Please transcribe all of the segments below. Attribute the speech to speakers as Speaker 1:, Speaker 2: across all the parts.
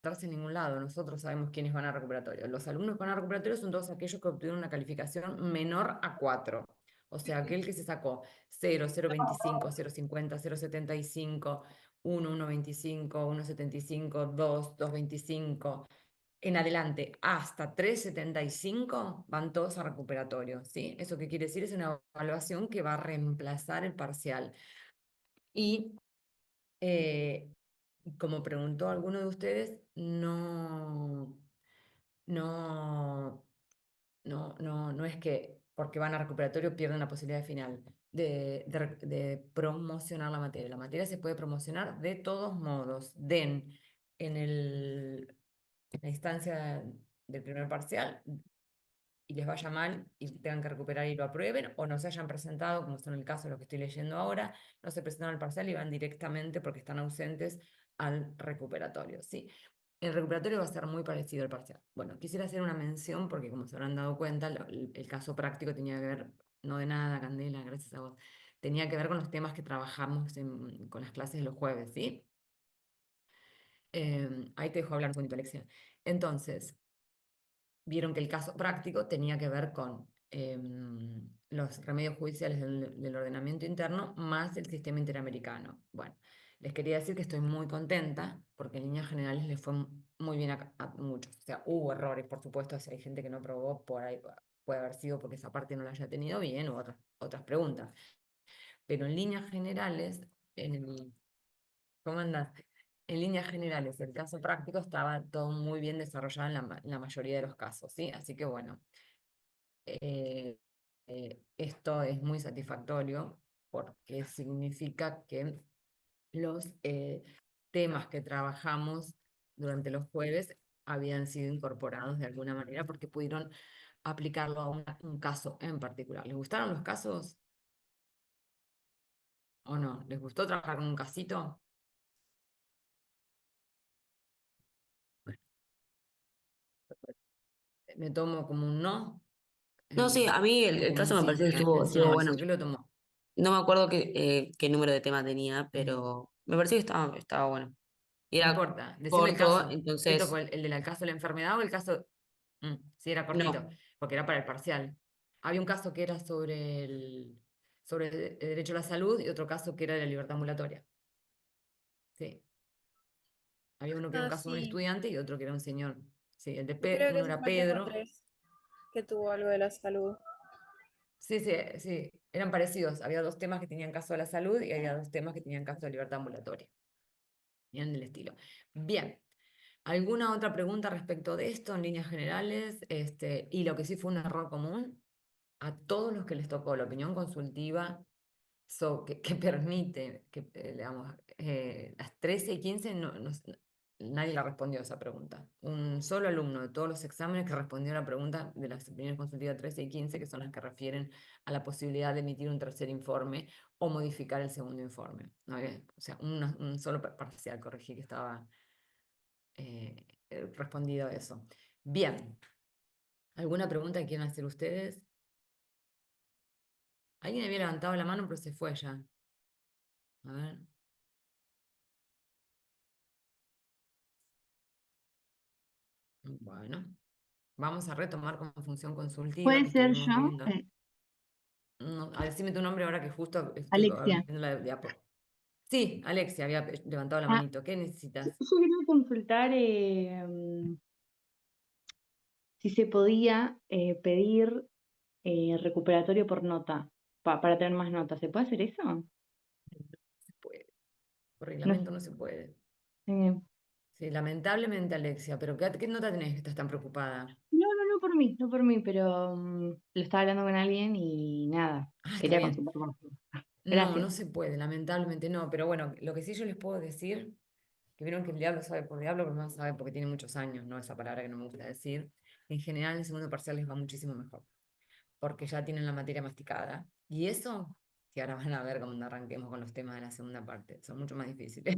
Speaker 1: en ningún lado. Nosotros sabemos quiénes van a recuperatorio. Los alumnos que van a recuperatorio son todos aquellos que obtuvieron una calificación menor a 4. O sea, aquel que se sacó 0, 0,25, 0,50, 0,75, 1, 1,25, 1,75, 2, 2,25, en adelante hasta 3,75 van todos a recuperatorio, ¿sí? ¿Eso qué quiere decir? Es una evaluación que va a reemplazar el parcial. Y eh, como preguntó alguno de ustedes, no, no es que porque van a recuperatorio pierden la posibilidad de final de promocionar la materia. La materia se puede promocionar de todos modos. En la instancia del primer parcial y les vaya mal y tengan que recuperar y lo aprueben, o no se hayan presentado, como son el caso de lo que estoy leyendo ahora, no se presentaron al parcial y van directamente porque están ausentes al recuperatorio, ¿sí? El recuperatorio va a ser muy parecido al parcial. Bueno, quisiera hacer una mención porque como se habrán dado cuenta, el caso práctico tenía que ver, no de nada, Candela, gracias a vos, tenía que ver con los temas que trabajamos con las clases de los jueves, ¿sí? Ahí te dejo hablar un poquito, Alexia. Entonces, vieron que el caso práctico tenía que ver con los remedios judiciales del ordenamiento interno más el sistema interamericano. Bueno, les quería decir que estoy muy contenta porque en líneas generales les fue muy bien a muchos. O sea, hubo errores, por supuesto, si hay gente que no probó, por ahí puede haber sido porque esa parte no la haya tenido bien o otras preguntas. Pero en líneas generales, en el, ¿cómo andás? En líneas generales, el caso práctico estaba todo muy bien desarrollado en la mayoría de los casos, ¿sí? Así que bueno, eh, esto es muy satisfactorio porque significa que los temas que trabajamos durante los jueves habían sido incorporados de alguna manera porque pudieron aplicarlo a un caso en particular. ¿Les gustaron los casos o no? ¿Les gustó trabajar con un casito? Bueno, me tomo como un no,
Speaker 2: No, sí, a mí
Speaker 1: o
Speaker 2: el
Speaker 1: como un
Speaker 2: caso me pareció
Speaker 1: sí.
Speaker 2: que estuvo
Speaker 1: Decime,
Speaker 2: bueno.
Speaker 1: Alexia, ¿qué lo tomó?
Speaker 2: No me acuerdo qué número de tema tenía,
Speaker 1: Mm.
Speaker 2: pero me pareció que estaba bueno. Y
Speaker 1: No
Speaker 2: era
Speaker 1: importa, decime el
Speaker 2: corto,
Speaker 1: caso. ¿Qué tocó?
Speaker 2: entonces,
Speaker 1: ¿El del caso de la enfermedad o el caso? Sí, era cortito,
Speaker 2: no.
Speaker 1: porque era para el parcial. Había un caso que era sobre el derecho a la salud y otro caso que era de la libertad ambulatoria. Sí, había uno que era un
Speaker 3: Ah,
Speaker 1: caso de un
Speaker 3: sí,
Speaker 1: estudiante y otro que era un señor. Sí,
Speaker 3: creo que
Speaker 1: uno
Speaker 3: ese
Speaker 1: era
Speaker 3: fue el tema
Speaker 1: Pedro.
Speaker 3: 3 que tuvo algo de la salud.
Speaker 1: Sí, sí, sí, eran parecidos. Había dos temas que tenían caso de la salud y había dos temas que tenían caso de libertad ambulatoria. Bien del estilo. Bien. ¿Alguna otra pregunta respecto de esto en líneas generales? Y lo que sí fue un error común, a todos los que les tocó la opinión consultiva que permite que, digamos, las 13 y 15 nadie la respondió a esa pregunta. Un solo alumno de todos los exámenes que respondió a la pregunta de las opiniones consultivas 13 y 15, que son las que refieren a la posibilidad de emitir un tercer informe o modificar el segundo informe. ¿No? O sea, un solo parcial, corregí que estaba respondido a eso. Bien, ¿alguna pregunta que quieran hacer ustedes? Alguien había levantado la mano, pero se fue ya. A ver. Bueno, vamos a retomar con función consultiva
Speaker 4: Puede
Speaker 1: que
Speaker 4: ser
Speaker 1: estuvimos
Speaker 4: yo,
Speaker 1: viendo. No, a decime tu nombre ahora que justo estoy
Speaker 4: Alexia.
Speaker 1: viendo la diapo. Sí, Alexia había levantado la
Speaker 4: Ah,
Speaker 1: manito. ¿Qué necesitas?
Speaker 4: yo quería consultar si se podía pedir recuperatorio por nota, para tener más notas. ¿Se puede hacer eso?
Speaker 1: No se puede. Por
Speaker 4: No,
Speaker 1: reglamento no se puede.
Speaker 4: eh,
Speaker 1: Sí, lamentablemente, Alexia, pero ¿qué nota tenés que estás tan preocupada?
Speaker 4: no por mí, pero lo estaba hablando con alguien y nada,
Speaker 1: Ah, está
Speaker 4: quería
Speaker 1: bien.
Speaker 4: consultar con usted.
Speaker 1: No,
Speaker 4: Gracias.
Speaker 1: no se puede, lamentablemente no. Pero bueno, lo que sí yo les puedo decir, que vieron que el diablo sabe por diablo, pero no sabe porque tiene muchos años, no esa palabra que no me gusta decir. En general, en el segundo parcial les va muchísimo mejor, porque ya tienen la materia masticada. Y eso, que ahora van a ver cuando arranquemos con los temas de la segunda parte, son mucho más difíciles.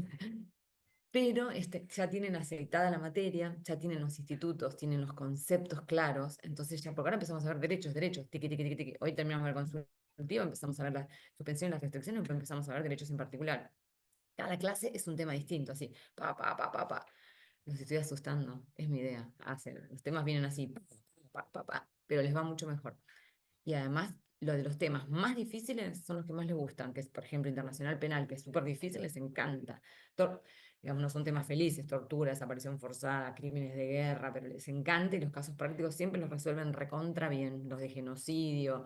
Speaker 1: Pero ya tienen aceitada la materia, ya tienen los institutos, tienen los conceptos claros, entonces ya, porque ahora empezamos a ver derechos, tiqui, tiqui, tiqui, tiqui. Hoy terminamos de ver consultiva, empezamos a ver la suspensión y las restricciones, pero empezamos a ver derechos en particular. Cada clase es un tema distinto, así, pa, pa, pa, pa, pa. Los estoy asustando, es mi idea. Los temas vienen así, pero les va mucho mejor. Y además, lo de los temas más difíciles son los que más les gustan, que es, por ejemplo, internacional penal, que es súper difícil, les encanta. Digamos, no son temas felices, tortura, desaparición forzada, crímenes de guerra, pero les encanta y los casos prácticos siempre los resuelven recontra bien. Los de genocidio,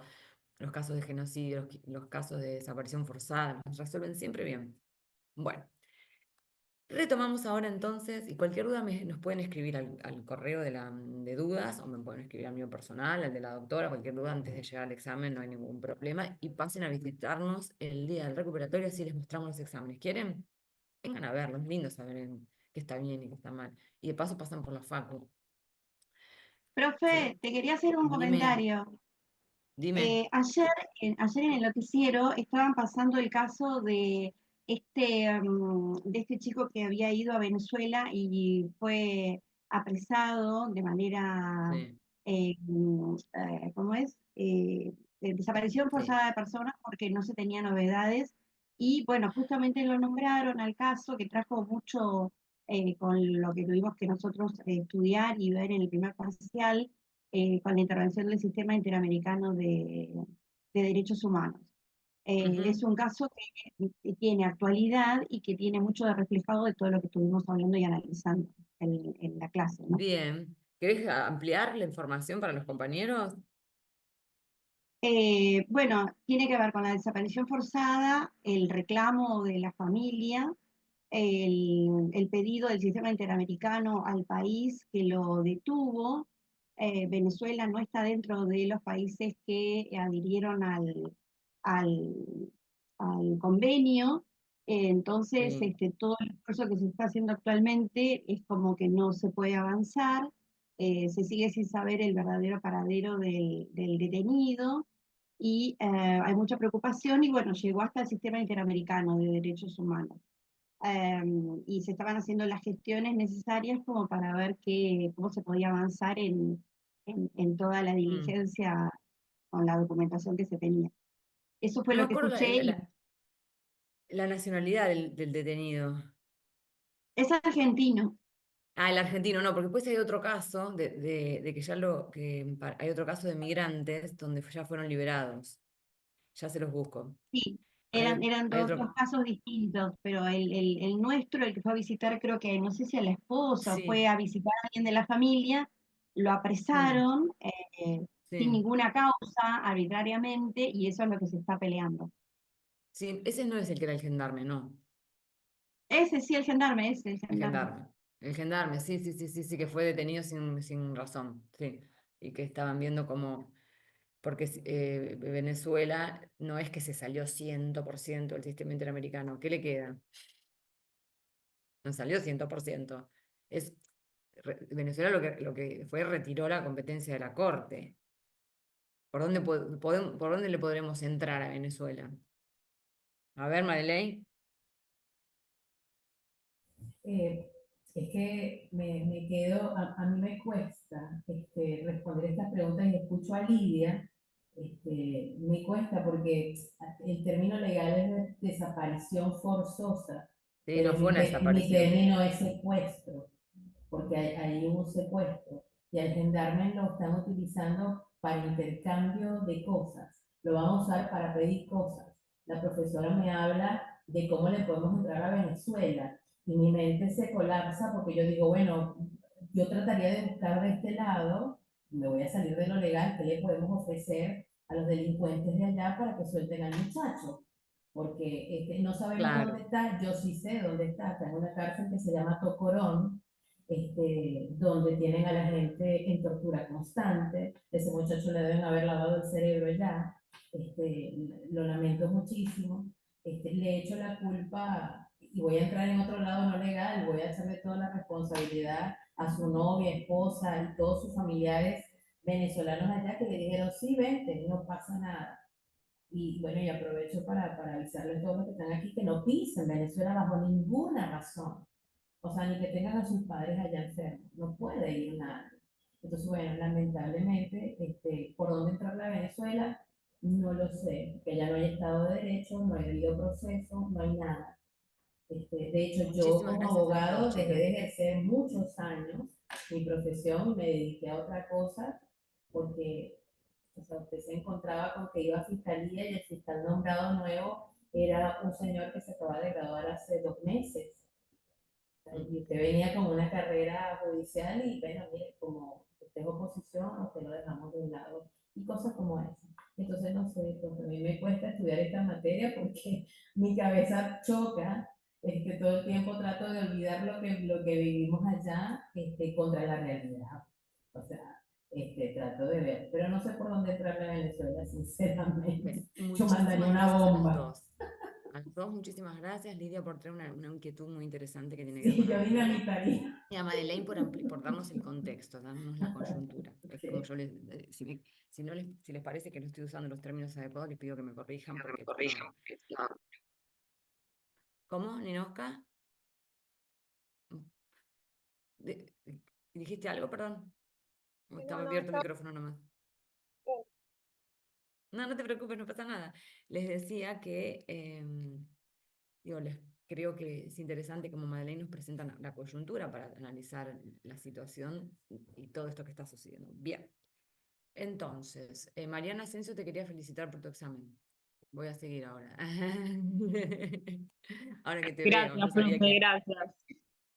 Speaker 1: los casos de genocidio, los casos de desaparición forzada, los resuelven siempre bien. Bueno. Retomamos ahora entonces, y cualquier duda nos pueden escribir al correo de dudas, o me pueden escribir al mío personal, al de la doctora, cualquier duda antes de llegar al examen, no hay ningún problema, y pasen a visitarnos el día del recuperatorio, así les mostramos los exámenes. ¿Quieren? Vengan a verlos, es lindo saber qué está bien y qué está mal. Y de paso pasan por la facu.
Speaker 5: Profe, te quería hacer un
Speaker 1: Dime,
Speaker 5: comentario.
Speaker 1: dime.
Speaker 5: Ayer en el noticiero estaban pasando el caso de este chico que había ido a Venezuela y fue apresado de manera,
Speaker 1: Sí,
Speaker 5: ¿cómo es? De desaparición
Speaker 1: sí.
Speaker 5: forzada de personas porque no se tenían novedades. Y bueno, justamente lo nombraron al caso que trajo mucho con lo que tuvimos que nosotros estudiar y ver en el primer parcial con la intervención del Sistema Interamericano de Derechos Humanos.
Speaker 1: Ujú.
Speaker 5: Es un caso que tiene actualidad y que tiene mucho de reflejado de todo lo que estuvimos hablando y analizando en la clase, ¿no?
Speaker 1: Bien. ¿Querés ampliar la información para los compañeros?
Speaker 5: Bueno, tiene que ver con la desaparición forzada, el reclamo de la familia, el pedido del sistema interamericano al país que lo detuvo. Venezuela no está dentro de los países que adhirieron al, al convenio. Entonces,
Speaker 1: Sí.
Speaker 5: todo el esfuerzo que se está haciendo actualmente es como que no se puede avanzar. Se sigue sin saber el verdadero paradero del detenido y hay mucha preocupación y bueno, llegó hasta el sistema interamericano de derechos humanos. Y se estaban haciendo las gestiones necesarias como para ver cómo se podía avanzar en toda la
Speaker 1: Mm.
Speaker 5: diligencia con la documentación que se tenía. Eso fue
Speaker 1: No me
Speaker 5: lo que
Speaker 1: acuerdo
Speaker 5: escuché y
Speaker 1: la nacionalidad del detenido.
Speaker 5: es argentino.
Speaker 1: Ah, el argentino, no, porque después hay otro caso de que hay otro caso de migrantes donde ya fueron liberados. Ya se los busco.
Speaker 5: Sí,
Speaker 1: Hay,
Speaker 5: eran
Speaker 1: hay
Speaker 5: dos
Speaker 1: otro.
Speaker 5: casos distintos, pero el nuestro, el que fue a visitar, creo que no sé si a la esposa o fue
Speaker 1: Sí,
Speaker 5: a visitar a alguien de la familia, lo
Speaker 1: mm,
Speaker 5: apresaron sin
Speaker 1: sí,
Speaker 5: ninguna causa, arbitrariamente, y eso es lo que se está peleando.
Speaker 1: sí, ese no es el que era el gendarme, no.
Speaker 5: Ese sí, el gendarme, ese, el
Speaker 1: El
Speaker 5: gendarme.
Speaker 1: gendarme. El gendarme, sí, sí, sí, sí, sí, que fue detenido sin razón, sí. Y que estaban viendo cómo, porque Venezuela no es que se salió 100% del sistema interamericano. ¿Qué le queda? No salió 100%. Es, Venezuela lo que fue retiró la competencia de la Corte. ¿Por dónde le podremos entrar a Venezuela? A ver, Madeleine.
Speaker 6: Eh, es que me quedo, a mí me cuesta responder estas preguntas y escucho a Lidia, me cuesta porque el término legal es desaparición forzosa,
Speaker 1: Sí, no
Speaker 6: pero
Speaker 1: fue una
Speaker 6: mi
Speaker 1: desaparición.
Speaker 6: término es secuestro, porque hay un secuestro y al gendarme lo están utilizando para intercambio de cosas, lo van a usar para pedir cosas. La profesora me habla de cómo le podemos entrar a Venezuela y mi mente se colapsa porque yo digo, bueno, yo trataría de buscar de este lado, me voy a salir de lo legal, qué le podemos ofrecer a los delincuentes de allá para que suelten al muchacho, porque no sabemos dónde
Speaker 1: Claro,
Speaker 6: está, yo sí sé dónde está en una cárcel que se llama Tocorón, donde tienen a la gente en tortura constante, ese muchacho le deben haber lavado el cerebro ya, lo lamento muchísimo, le echo la culpa y voy a entrar en otro lado no legal, voy a echarle toda la responsabilidad a su novia, esposa y todos sus familiares venezolanos allá que le dijeron, sí, vente, no pasa nada. Y bueno, y aprovecho para avisarles a todos los que están aquí que no pisen Venezuela bajo ninguna razón. O sea, ni que tengan a sus padres allá enfermos. No puede ir nadie. Entonces, bueno, lamentablemente, ¿por dónde entrar a Venezuela? No lo sé, porque ya no hay Estado de Derecho, no hay debido proceso, no hay nada. De hecho, yo
Speaker 1: Muchísimas
Speaker 6: como
Speaker 1: gracias a todos,
Speaker 6: abogado dejé
Speaker 1: chicas.
Speaker 6: de ejercer muchos años mi profesión, me dediqué a otra cosa, porque o sea, usted se encontraba con que iba a fiscalía y el fiscal nombrado nuevo era un señor que se acaba de graduar hace 2 meses. Y usted venía con una carrera judicial y, bueno, mire, como usted es oposición, usted lo dejamos de un lado. Y cosas como esa. Entonces, no sé, pues a mí me cuesta estudiar esta materia porque mi cabeza choca. Todo el tiempo trato de olvidar lo que vivimos allá contra la realidad. O sea, trato de ver. Pero no sé por dónde entrarle a Venezuela, sinceramente. Yo mandaría
Speaker 1: Muchísimas
Speaker 6: una
Speaker 1: gracias a las
Speaker 6: bomba.
Speaker 1: dos. A las dos, muchísimas gracias, Lidia, por traer una inquietud muy interesante que tiene que ver
Speaker 6: Sí,
Speaker 1: con
Speaker 6: yo
Speaker 1: Argentina.
Speaker 6: dinamitaría.
Speaker 1: Y a Madeleine por darnos el contexto, darnos la coyuntura. Es como yo les, si les parece que no estoy usando los términos adecuados, les pido que me corrijan porque no. ¿Cómo, Ninoska? ¿Dijiste algo, perdón?
Speaker 3: Sí,
Speaker 1: Estaba
Speaker 3: no,
Speaker 1: abierto el
Speaker 3: estaba
Speaker 1: micrófono nomás.
Speaker 3: bien.
Speaker 1: No, no te preocupes, no pasa nada. Les decía que, digo, les creo que es interesante como Madeleine nos presenta la coyuntura para analizar la situación y todo esto que está sucediendo. Bien, entonces, Mariana Asensio, te quería felicitar por tu examen. Voy a seguir ahora. Ahora que te veo,
Speaker 4: Gracias,
Speaker 1: yo sabía
Speaker 4: profe,
Speaker 1: que...
Speaker 4: gracias.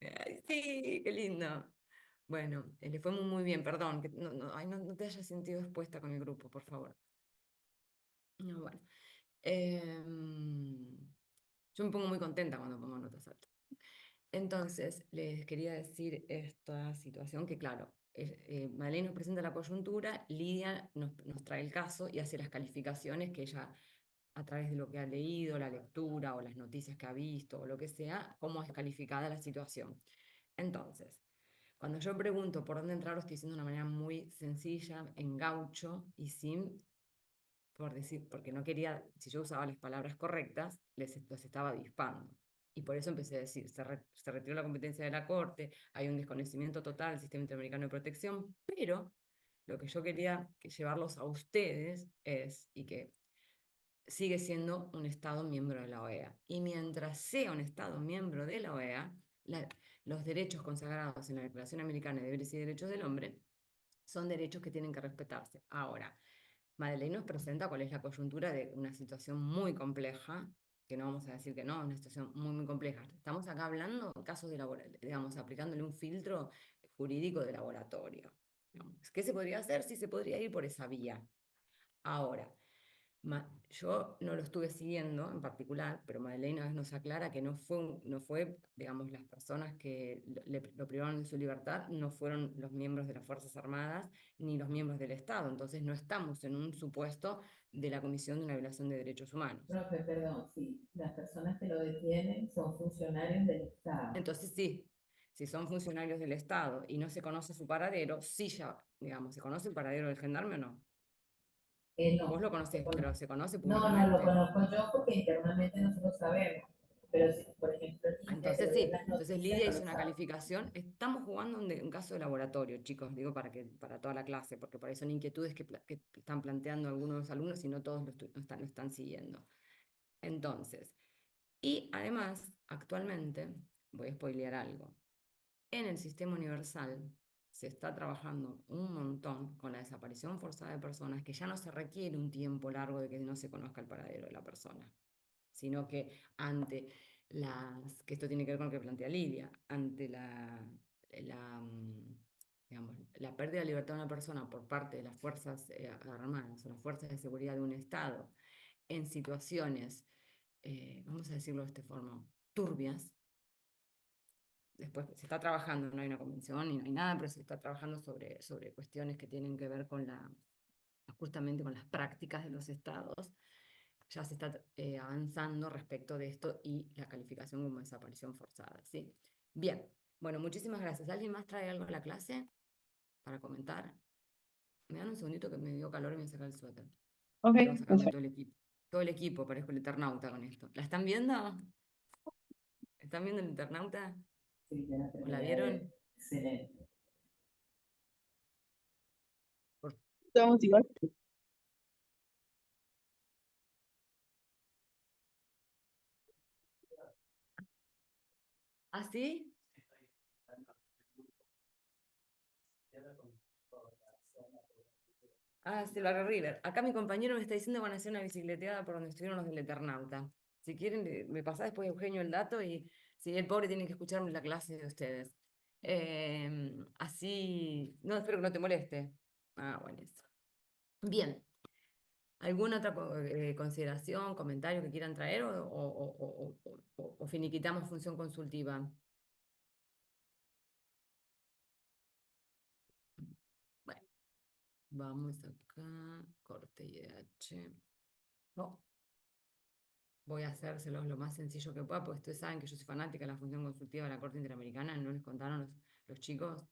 Speaker 1: Ay, sí, qué lindo. Bueno, le fue muy, muy bien, perdón, que no te hayas sentido expuesta con el grupo, por favor. No, bueno. Yo me pongo muy contenta cuando pongo notas altas. Entonces, les quería decir esta situación que, claro, Madeleine nos presenta la coyuntura, Lidia nos trae el caso y hace las calificaciones que ella, a través de lo que ha leído, la lectura o las noticias que ha visto o lo que sea, cómo es calificada la situación. Entonces, cuando yo pregunto por dónde entrar, lo estoy diciendo de una manera muy sencilla, en gaucho y sin por decir, porque no quería, si yo usaba las palabras correctas, los estaba avispando. Y por eso empecé a decir, se retiró la competencia de la Corte, hay un desconocimiento total del sistema interamericano de protección, pero lo que yo quería llevarlos a ustedes es, y que sigue siendo un Estado miembro de la OEA. Y mientras sea un Estado miembro de la OEA, los derechos consagrados en la Declaración Americana de Deberes y Derechos del Hombre son derechos que tienen que respetarse. Ahora, Madeleine nos presenta cuál es la coyuntura de una situación muy compleja, que no vamos a decir que no, una situación muy, muy compleja. Estamos acá hablando de casos de digamos, aplicándole un filtro jurídico de laboratorio. Digamos. ¿Qué se podría hacer? Sí, se podría ir por esa vía. Ahora, yo no lo estuve siguiendo en particular, pero Madeleine nos aclara que no fue, digamos, las personas que lo privaron de su libertad, no fueron los miembros de las Fuerzas Armadas ni los miembros del Estado. Entonces no estamos en un supuesto de la Comisión de una Violación de Derechos Humanos.
Speaker 6: Profe, perdón, sí, las personas que lo detienen son funcionarios del Estado.
Speaker 1: Entonces sí, si son funcionarios del Estado y no se conoce su paradero, sí ya, digamos, ¿se conoce el paradero del gendarme o no?
Speaker 6: No,
Speaker 1: Vos lo conocés, pero se conoce
Speaker 6: no lo
Speaker 1: públicamente.
Speaker 6: conozco yo porque internamente nosotros sabemos. Pero si, por ejemplo, Lidia, que
Speaker 1: Entonces
Speaker 6: lo dio en
Speaker 1: sí,
Speaker 6: las
Speaker 1: entonces
Speaker 6: noticias,
Speaker 1: Lidia
Speaker 6: no
Speaker 1: hizo
Speaker 6: lo
Speaker 1: una
Speaker 6: sabe.
Speaker 1: calificación. Estamos jugando un caso de laboratorio, chicos, digo para toda la clase, porque por ahí son inquietudes que están planteando algunos de los alumnos y no todos lo están siguiendo. Entonces, y además, actualmente, voy a spoilear algo, en el sistema universal se está trabajando un montón con la desaparición forzada de personas, que ya no se requiere un tiempo largo de que no se conozca el paradero de la persona, sino que ante que esto tiene que ver con lo que plantea Lidia, ante digamos, la pérdida de libertad de una persona por parte de las Fuerzas Armadas o las Fuerzas de Seguridad de un Estado en situaciones, vamos a decirlo de esta forma, turbias. Después se está trabajando, no hay una convención ni no hay nada, pero se está trabajando sobre cuestiones que tienen que ver con justamente con las prácticas de los estados. Ya se está avanzando respecto de esto y la calificación como desaparición forzada, ¿sí? Bien, bueno, muchísimas gracias. ¿Alguien más trae algo a la clase para comentar? Me dan un segundito que me dio calor y me saca el suéter.
Speaker 4: Ok,
Speaker 1: Tengo que sacarme
Speaker 4: perfecto.
Speaker 1: todo el equipo. Todo el equipo, parezco el Eternauta con esto. ¿La están viendo? ¿Están viendo el Eternauta?
Speaker 6: Sí, ya la
Speaker 1: ¿O la
Speaker 6: terminé de ver.
Speaker 1: vieron?
Speaker 6: Excelente.
Speaker 1: Por-
Speaker 4: Estamos igual.
Speaker 1: ¿Así? Ah, sí, Barrio River. Acá mi compañero me está diciendo que van a hacer una bicicleteada por donde estuvieron los del Eternauta. Si quieren, me pasá después Eugenio el dato y si el pobre tiene que escucharme la clase de ustedes. Así, no, espero que no te moleste. Ah, bueno, eso. Bien. ¿Alguna otra consideración, comentario que quieran traer o finiquitamos función consultiva? Bueno, vamos acá, corte IDH. No, voy a hacérselos lo más sencillo que pueda, porque ustedes saben que yo soy fanática de la función consultiva de la Corte Interamericana, no les contaron los chicos,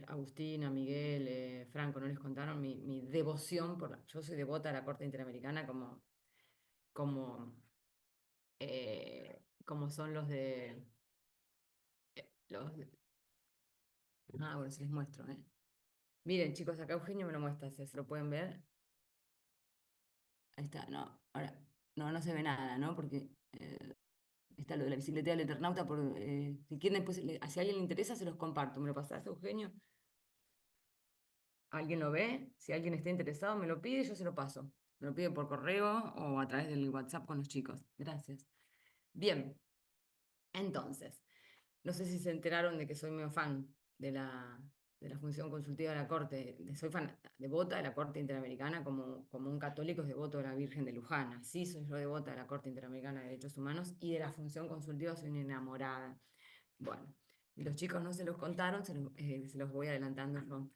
Speaker 1: Agustina, Miguel, Franco, no les contaron mi devoción yo soy devota de la Corte Interamericana como, como son bueno, se les muestro, ¿eh? Miren, chicos, acá Eugenio me lo muestra, ¿se lo pueden ver? Ahí está, no, ahora, no se ve nada, ¿no? Porque está lo de la bicicleta del Eternauta, si quieren después, si a alguien le interesa, se los comparto. ¿Me lo pasás, Eugenio? ¿Alguien lo ve? Si alguien está interesado, me lo pide, yo se lo paso. Me lo pide por correo o a través del WhatsApp con los chicos. Gracias. Bien, entonces, no sé si se enteraron de que soy medio fan de la función consultiva de la Corte. Soy fan devota de la Corte Interamericana como un católico es devoto de la Virgen de Luján. Así soy yo devota de la Corte Interamericana de Derechos Humanos y de la función consultiva soy una enamorada. Bueno, los chicos no se los contaron, se los voy adelantando yo.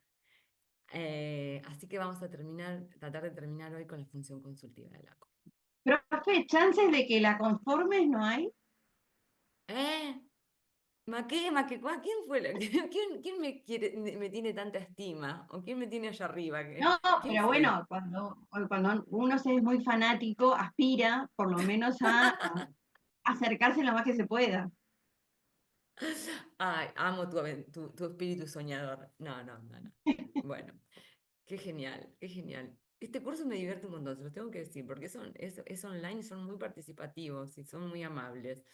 Speaker 1: Así que vamos a tratar de terminar hoy con la función consultiva de la Corte.
Speaker 5: Profe, ¿chances de que la conformes no hay?
Speaker 1: ¿Eh? ¿Quién fue quién me tiene tanta estima? ¿O quién me tiene allá arriba?
Speaker 5: No,
Speaker 1: ¿Quién
Speaker 5: pero
Speaker 1: fue?
Speaker 5: bueno, cuando uno se es muy fanático, aspira por lo menos a acercarse lo más que se pueda.
Speaker 1: Ay, amo tu espíritu soñador. No. Bueno, qué genial, qué genial. Este curso me divierte un montón, se los tengo que decir, porque es online y son muy participativos y son muy amables.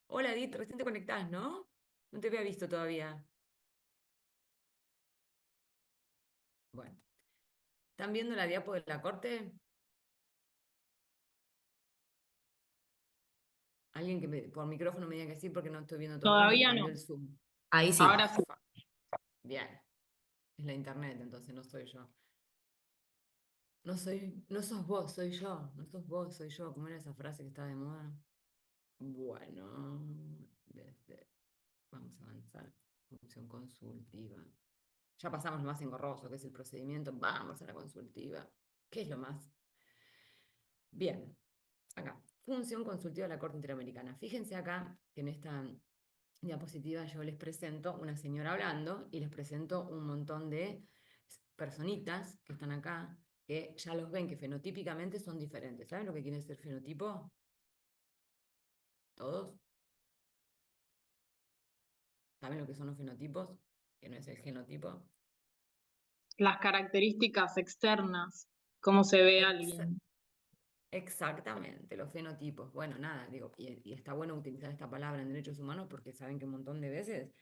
Speaker 1: Hola, Edith, recién te conectás, ¿no? No te había visto todavía. Bueno, ¿están viendo la diapo de la corte? Alguien que por micrófono me diga que sí, porque no estoy viendo todo porque
Speaker 3: Todavía
Speaker 1: cambió
Speaker 3: no.
Speaker 1: el Zoom.
Speaker 2: Ahí sí.
Speaker 3: Ahora sí.
Speaker 1: Bien, es la internet, entonces no soy yo. No sos vos, soy yo. No sos vos, soy yo. ¿Cómo era esa frase que está de moda? Bueno, vamos a avanzar. Función consultiva. Ya pasamos lo más engorroso, que es el procedimiento. Vamos a la consultiva. ¿Qué es lo más? Bien, acá. Función consultiva de la Corte Interamericana. Fíjense acá que en esta diapositiva yo les presento una señora hablando y les presento un montón de personitas que están acá, que ya los ven que fenotípicamente son diferentes. ¿Saben lo que quiere decir fenotipo? ¿Todos? ¿Saben lo que son los fenotipos? Que no es el genotipo.
Speaker 3: Las características externas, cómo se ve a
Speaker 1: Ex-
Speaker 3: alguien.
Speaker 1: Exactamente, los fenotipos. Bueno, nada, digo, y está bueno utilizar esta palabra en derechos humanos porque saben que un montón de veces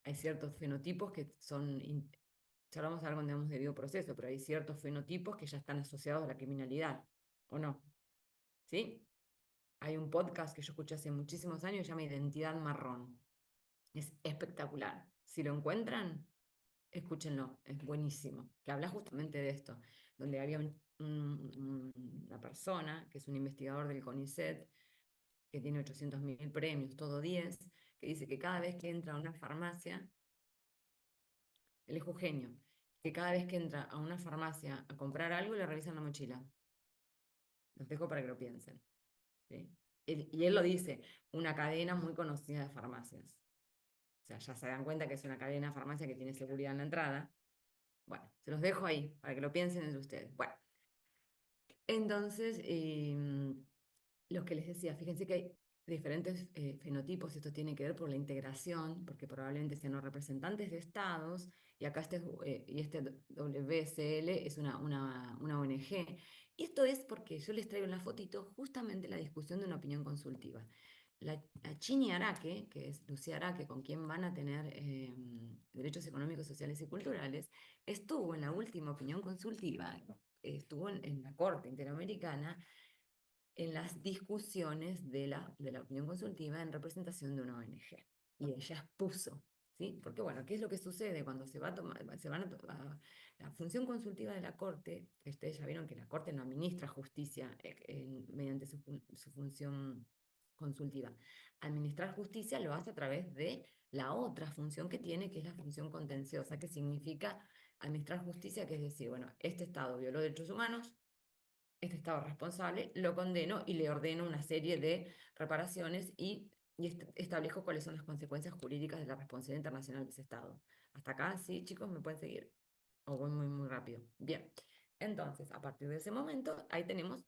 Speaker 1: hay ciertos fenotipos que son, ya lo vamos a ver cuando hemos debido proceso, pero hay ciertos fenotipos que ya están asociados a la criminalidad, ¿o no? ¿Sí? Hay un podcast que yo escuché hace muchísimos años que se llama Identidad Marrón. Es espectacular. Si lo encuentran, escúchenlo, es buenísimo. Que habla justamente de esto, donde había una persona que es un investigador del CONICET, que tiene 800.000 premios, todo 10, que dice que cada vez que entra a una farmacia, él es jujeño, que cada vez que entra a una farmacia a comprar algo le revisan la mochila. Los dejo para que lo piensen. ¿Sí? Y él lo dice, una cadena muy conocida de farmacias. O sea, ya se dan cuenta que es una cadena de farmacia que tiene seguridad en la entrada. Bueno, se los dejo ahí para que lo piensen entre ustedes. Bueno, entonces, lo que les decía, fíjense que hay diferentes fenotipos, esto tiene que ver por la integración, porque probablemente sean los representantes de estados, y acá este WSL es una ONG. Y esto es porque yo les traigo en la fotito justamente la discusión de una opinión consultiva. la Chini Araque, que es Lucía Araque, con quien van a tener derechos económicos, sociales y culturales, estuvo en la última opinión consultiva, estuvo en la Corte Interamericana en las discusiones de la opinión consultiva en representación de una ONG. Y ella expuso, ¿sí? Porque bueno, ¿qué es lo que sucede cuando se van a tomar la función consultiva de la Corte? Ustedes ya vieron que la Corte no administra justicia mediante su función consultiva. Administrar justicia lo hace a través de la otra función que tiene, que es la función contenciosa, que significa administrar justicia, que es decir, bueno, este Estado violó derechos humanos, este Estado responsable, lo condeno y le ordeno una serie de reparaciones y establezco cuáles son las consecuencias jurídicas de la responsabilidad internacional de ese Estado. Hasta acá, sí, chicos, me pueden seguir. O voy muy, muy rápido. Bien, entonces, a partir de ese momento, ahí tenemos,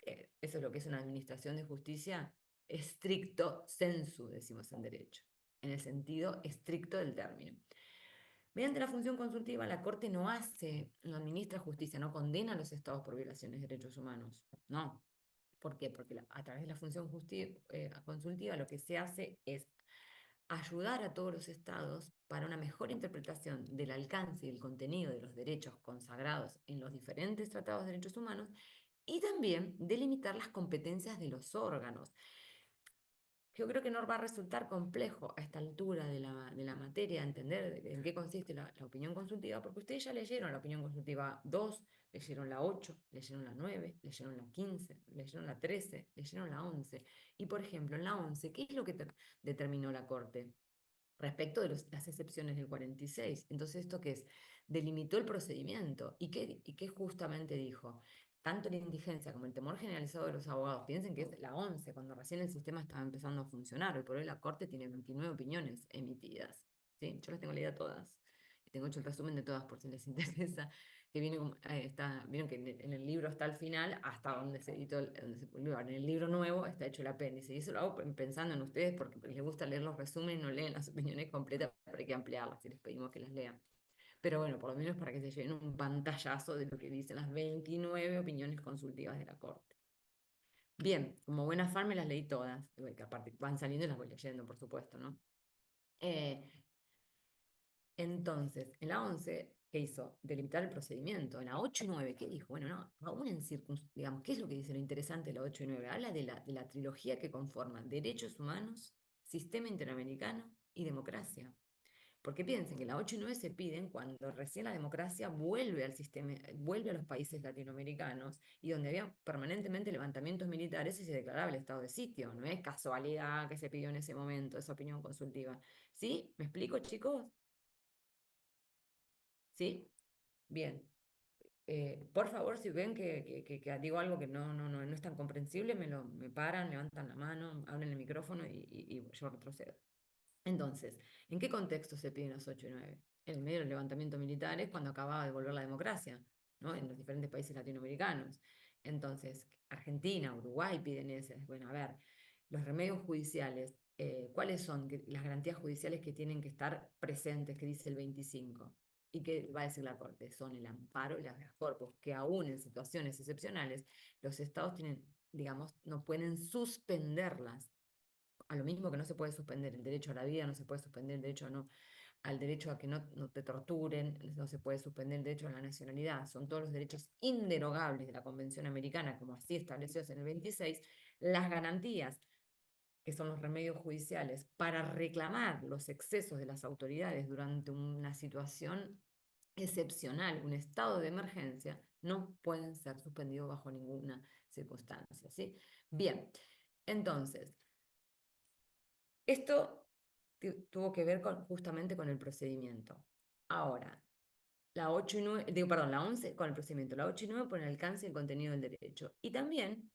Speaker 1: eso es lo que es una administración de justicia estricto sensu, decimos en derecho, en el sentido estricto del término. Mediante la función consultiva, la Corte no administra justicia, no condena a los estados por violaciones de derechos humanos. No. ¿Por qué? Porque a través de la función consultiva lo que se hace es ayudar a todos los estados para una mejor interpretación del alcance y el contenido de los derechos consagrados en los diferentes tratados de derechos humanos y también delimitar las competencias de los órganos. Yo creo que no va a resultar complejo a esta altura de la materia entender en qué consiste la opinión consultiva, porque ustedes ya leyeron la opinión consultiva 2, leyeron la 8, leyeron la 9, leyeron la 15, leyeron la 13, leyeron la 11. Y por ejemplo, en la 11, ¿qué es lo que determinó la Corte? Respecto de las excepciones del 46. Entonces, ¿esto qué es? Delimitó el procedimiento. ¿Y qué justamente dijo? Tanto la indigencia como el temor generalizado de los abogados, piensen que es la 11, cuando recién el sistema estaba empezando a funcionar. Hoy por hoy la Corte tiene 29 opiniones emitidas. ¿Sí? Yo las tengo leídas todas. Y tengo hecho el resumen de todas por si les interesa. Que viene vieron que en el libro está al final, hasta donde se editó, donde se publicó. En el libro nuevo está hecho el apéndice. Y eso lo hago pensando en ustedes porque les gusta leer los resúmenes, no leen las opiniones completas, pero hay que ampliarlas y les pedimos que las lean. Pero bueno, por lo menos para que se lleven un pantallazo de lo que dicen las 29 opiniones consultivas de la Corte. Bien, como buena fan me las leí todas, que aparte van saliendo y las voy leyendo, por supuesto, ¿no? Entonces, en la 11, ¿qué hizo? Delimitar el procedimiento. En la 8 y 9, ¿qué dijo? Bueno, no, aún en digamos, ¿qué es lo que dice lo interesante de la 8 y 9? Habla de la trilogía que conforman derechos humanos, sistema interamericano y democracia. Porque piensen que la 8 y 9 se piden cuando recién la democracia vuelve al sistema, vuelve a los países latinoamericanos y donde había permanentemente levantamientos militares y se declaraba el estado de sitio. No es casualidad que se pidió en ese momento esa opinión consultiva. ¿Sí? ¿Me explico, chicos? ¿Sí? Bien. Por favor, si ven que digo algo que no es tan comprensible, me paran, levantan la mano, abren el micrófono y yo retrocedo. Entonces, ¿en qué contexto se piden las 8 y 9? En el medio del levantamiento militar es cuando acababa de volver la democracia, ¿no? En los diferentes países latinoamericanos. Entonces, Argentina, Uruguay piden ese. Bueno, a ver, los remedios judiciales, ¿cuáles son las garantías judiciales que tienen que estar presentes, que dice el 25? ¿Y qué va a decir la Corte? Son el amparo y las habeas corpus, que aún en situaciones excepcionales, los estados tienen, digamos, no pueden suspenderlas. A lo mismo que no se puede suspender el derecho a la vida, no se puede suspender el derecho al derecho a que no te torturen, no se puede suspender el derecho a la nacionalidad, son todos los derechos inderogables de la Convención Americana, como así establecidos en el 26, las garantías, que son los remedios judiciales, para reclamar los excesos de las autoridades durante una situación excepcional, un estado de emergencia, no pueden ser suspendidos bajo ninguna circunstancia, ¿sí? Bien, entonces, esto tuvo que ver justamente con el procedimiento. Ahora, la 8 y 9, la 11 con el procedimiento, la 8 y 9 por el alcance y el contenido del derecho. Y también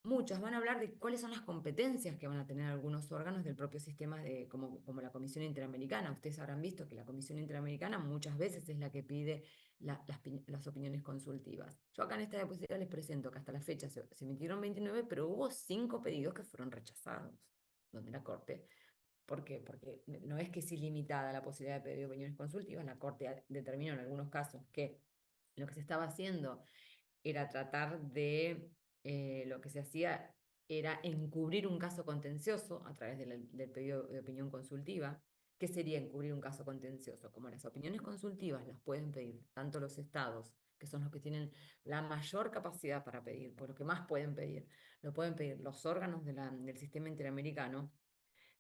Speaker 1: muchas van a hablar de cuáles son las competencias que van a tener algunos órganos del propio sistema, como la Comisión Interamericana. Ustedes habrán visto que la Comisión Interamericana muchas veces es la que pide las opiniones consultivas. Yo acá en esta diapositiva les presento que hasta la fecha se emitieron 29, pero hubo 5 pedidos que fueron rechazados, donde la Corte. ¿Por qué? Porque no es que es ilimitada la posibilidad de pedir opiniones consultivas, la Corte determinó en algunos casos que lo que se estaba haciendo era tratar de lo que se hacía era encubrir un caso contencioso a través del pedido de opinión consultiva. ¿Qué sería encubrir un caso contencioso? Como las opiniones consultivas las pueden pedir tanto los estados, que son los que tienen la mayor capacidad para pedir, por lo que más pueden pedir, lo pueden pedir los órganos del sistema interamericano.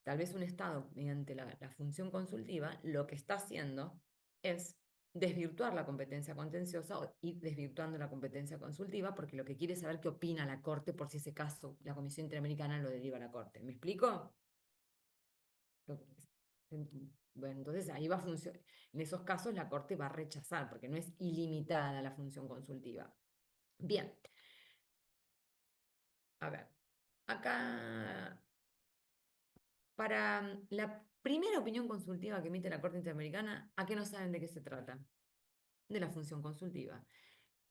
Speaker 1: Tal vez un estado, mediante la función consultiva, lo que está haciendo es desvirtuar la competencia contenciosa y desvirtuando la competencia consultiva, porque lo que quiere es saber qué opina la Corte por si ese caso la Comisión Interamericana lo deriva a la Corte. ¿Me explico? Bueno, entonces ahí va a funcionar. En esos casos la Corte va a rechazar, porque no es ilimitada la función consultiva. Bien. A ver, acá, para la primera opinión consultiva que emite la Corte Interamericana, ¿a qué no saben de qué se trata? De la función consultiva.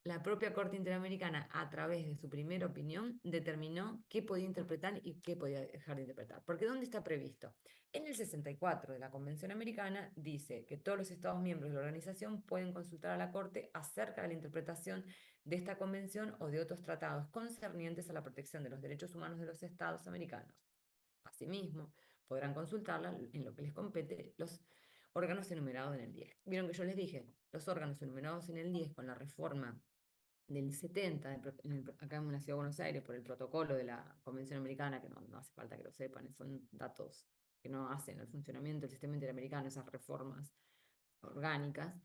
Speaker 1: La propia Corte Interamericana, a través de su primera opinión, determinó qué podía interpretar y qué podía dejar de interpretar. Porque ¿dónde está previsto? En el 64 de la Convención Americana dice que todos los Estados miembros de la organización pueden consultar a la Corte acerca de la interpretación de esta convención o de otros tratados concernientes a la protección de los derechos humanos de los Estados americanos. Asimismo, podrán consultarla en lo que les compete los órganos enumerados en el 10. Vieron que yo les dije, los órganos enumerados en el 10 con la reforma del 70, acá en la Ciudad de Buenos Aires, por el protocolo de la Convención Americana, que no hace falta que lo sepan, son datos que no hacen el funcionamiento del sistema interamericano, esas reformas orgánicas,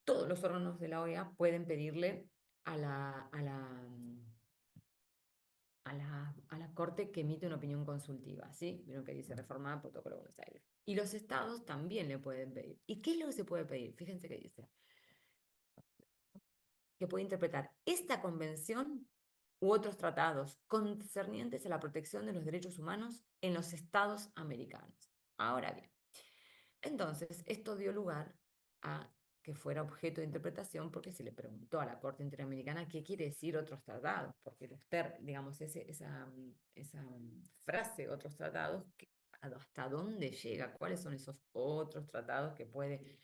Speaker 1: todos los órganos de la OEA pueden pedirle a la Corte que emite una opinión consultiva, ¿sí? Vieron que dice reforma protocolo de Buenos Aires. Y los estados también le pueden pedir. ¿Y qué es lo que se puede pedir? Fíjense que dice que puede interpretar esta convención u otros tratados concernientes a la protección de los derechos humanos en los estados americanos. Ahora bien, entonces esto dio lugar a que fuera objeto de interpretación porque se le preguntó a la Corte Interamericana qué quiere decir otros tratados, porque digamos, esa frase, otros tratados, hasta dónde llega, cuáles son esos otros tratados que puede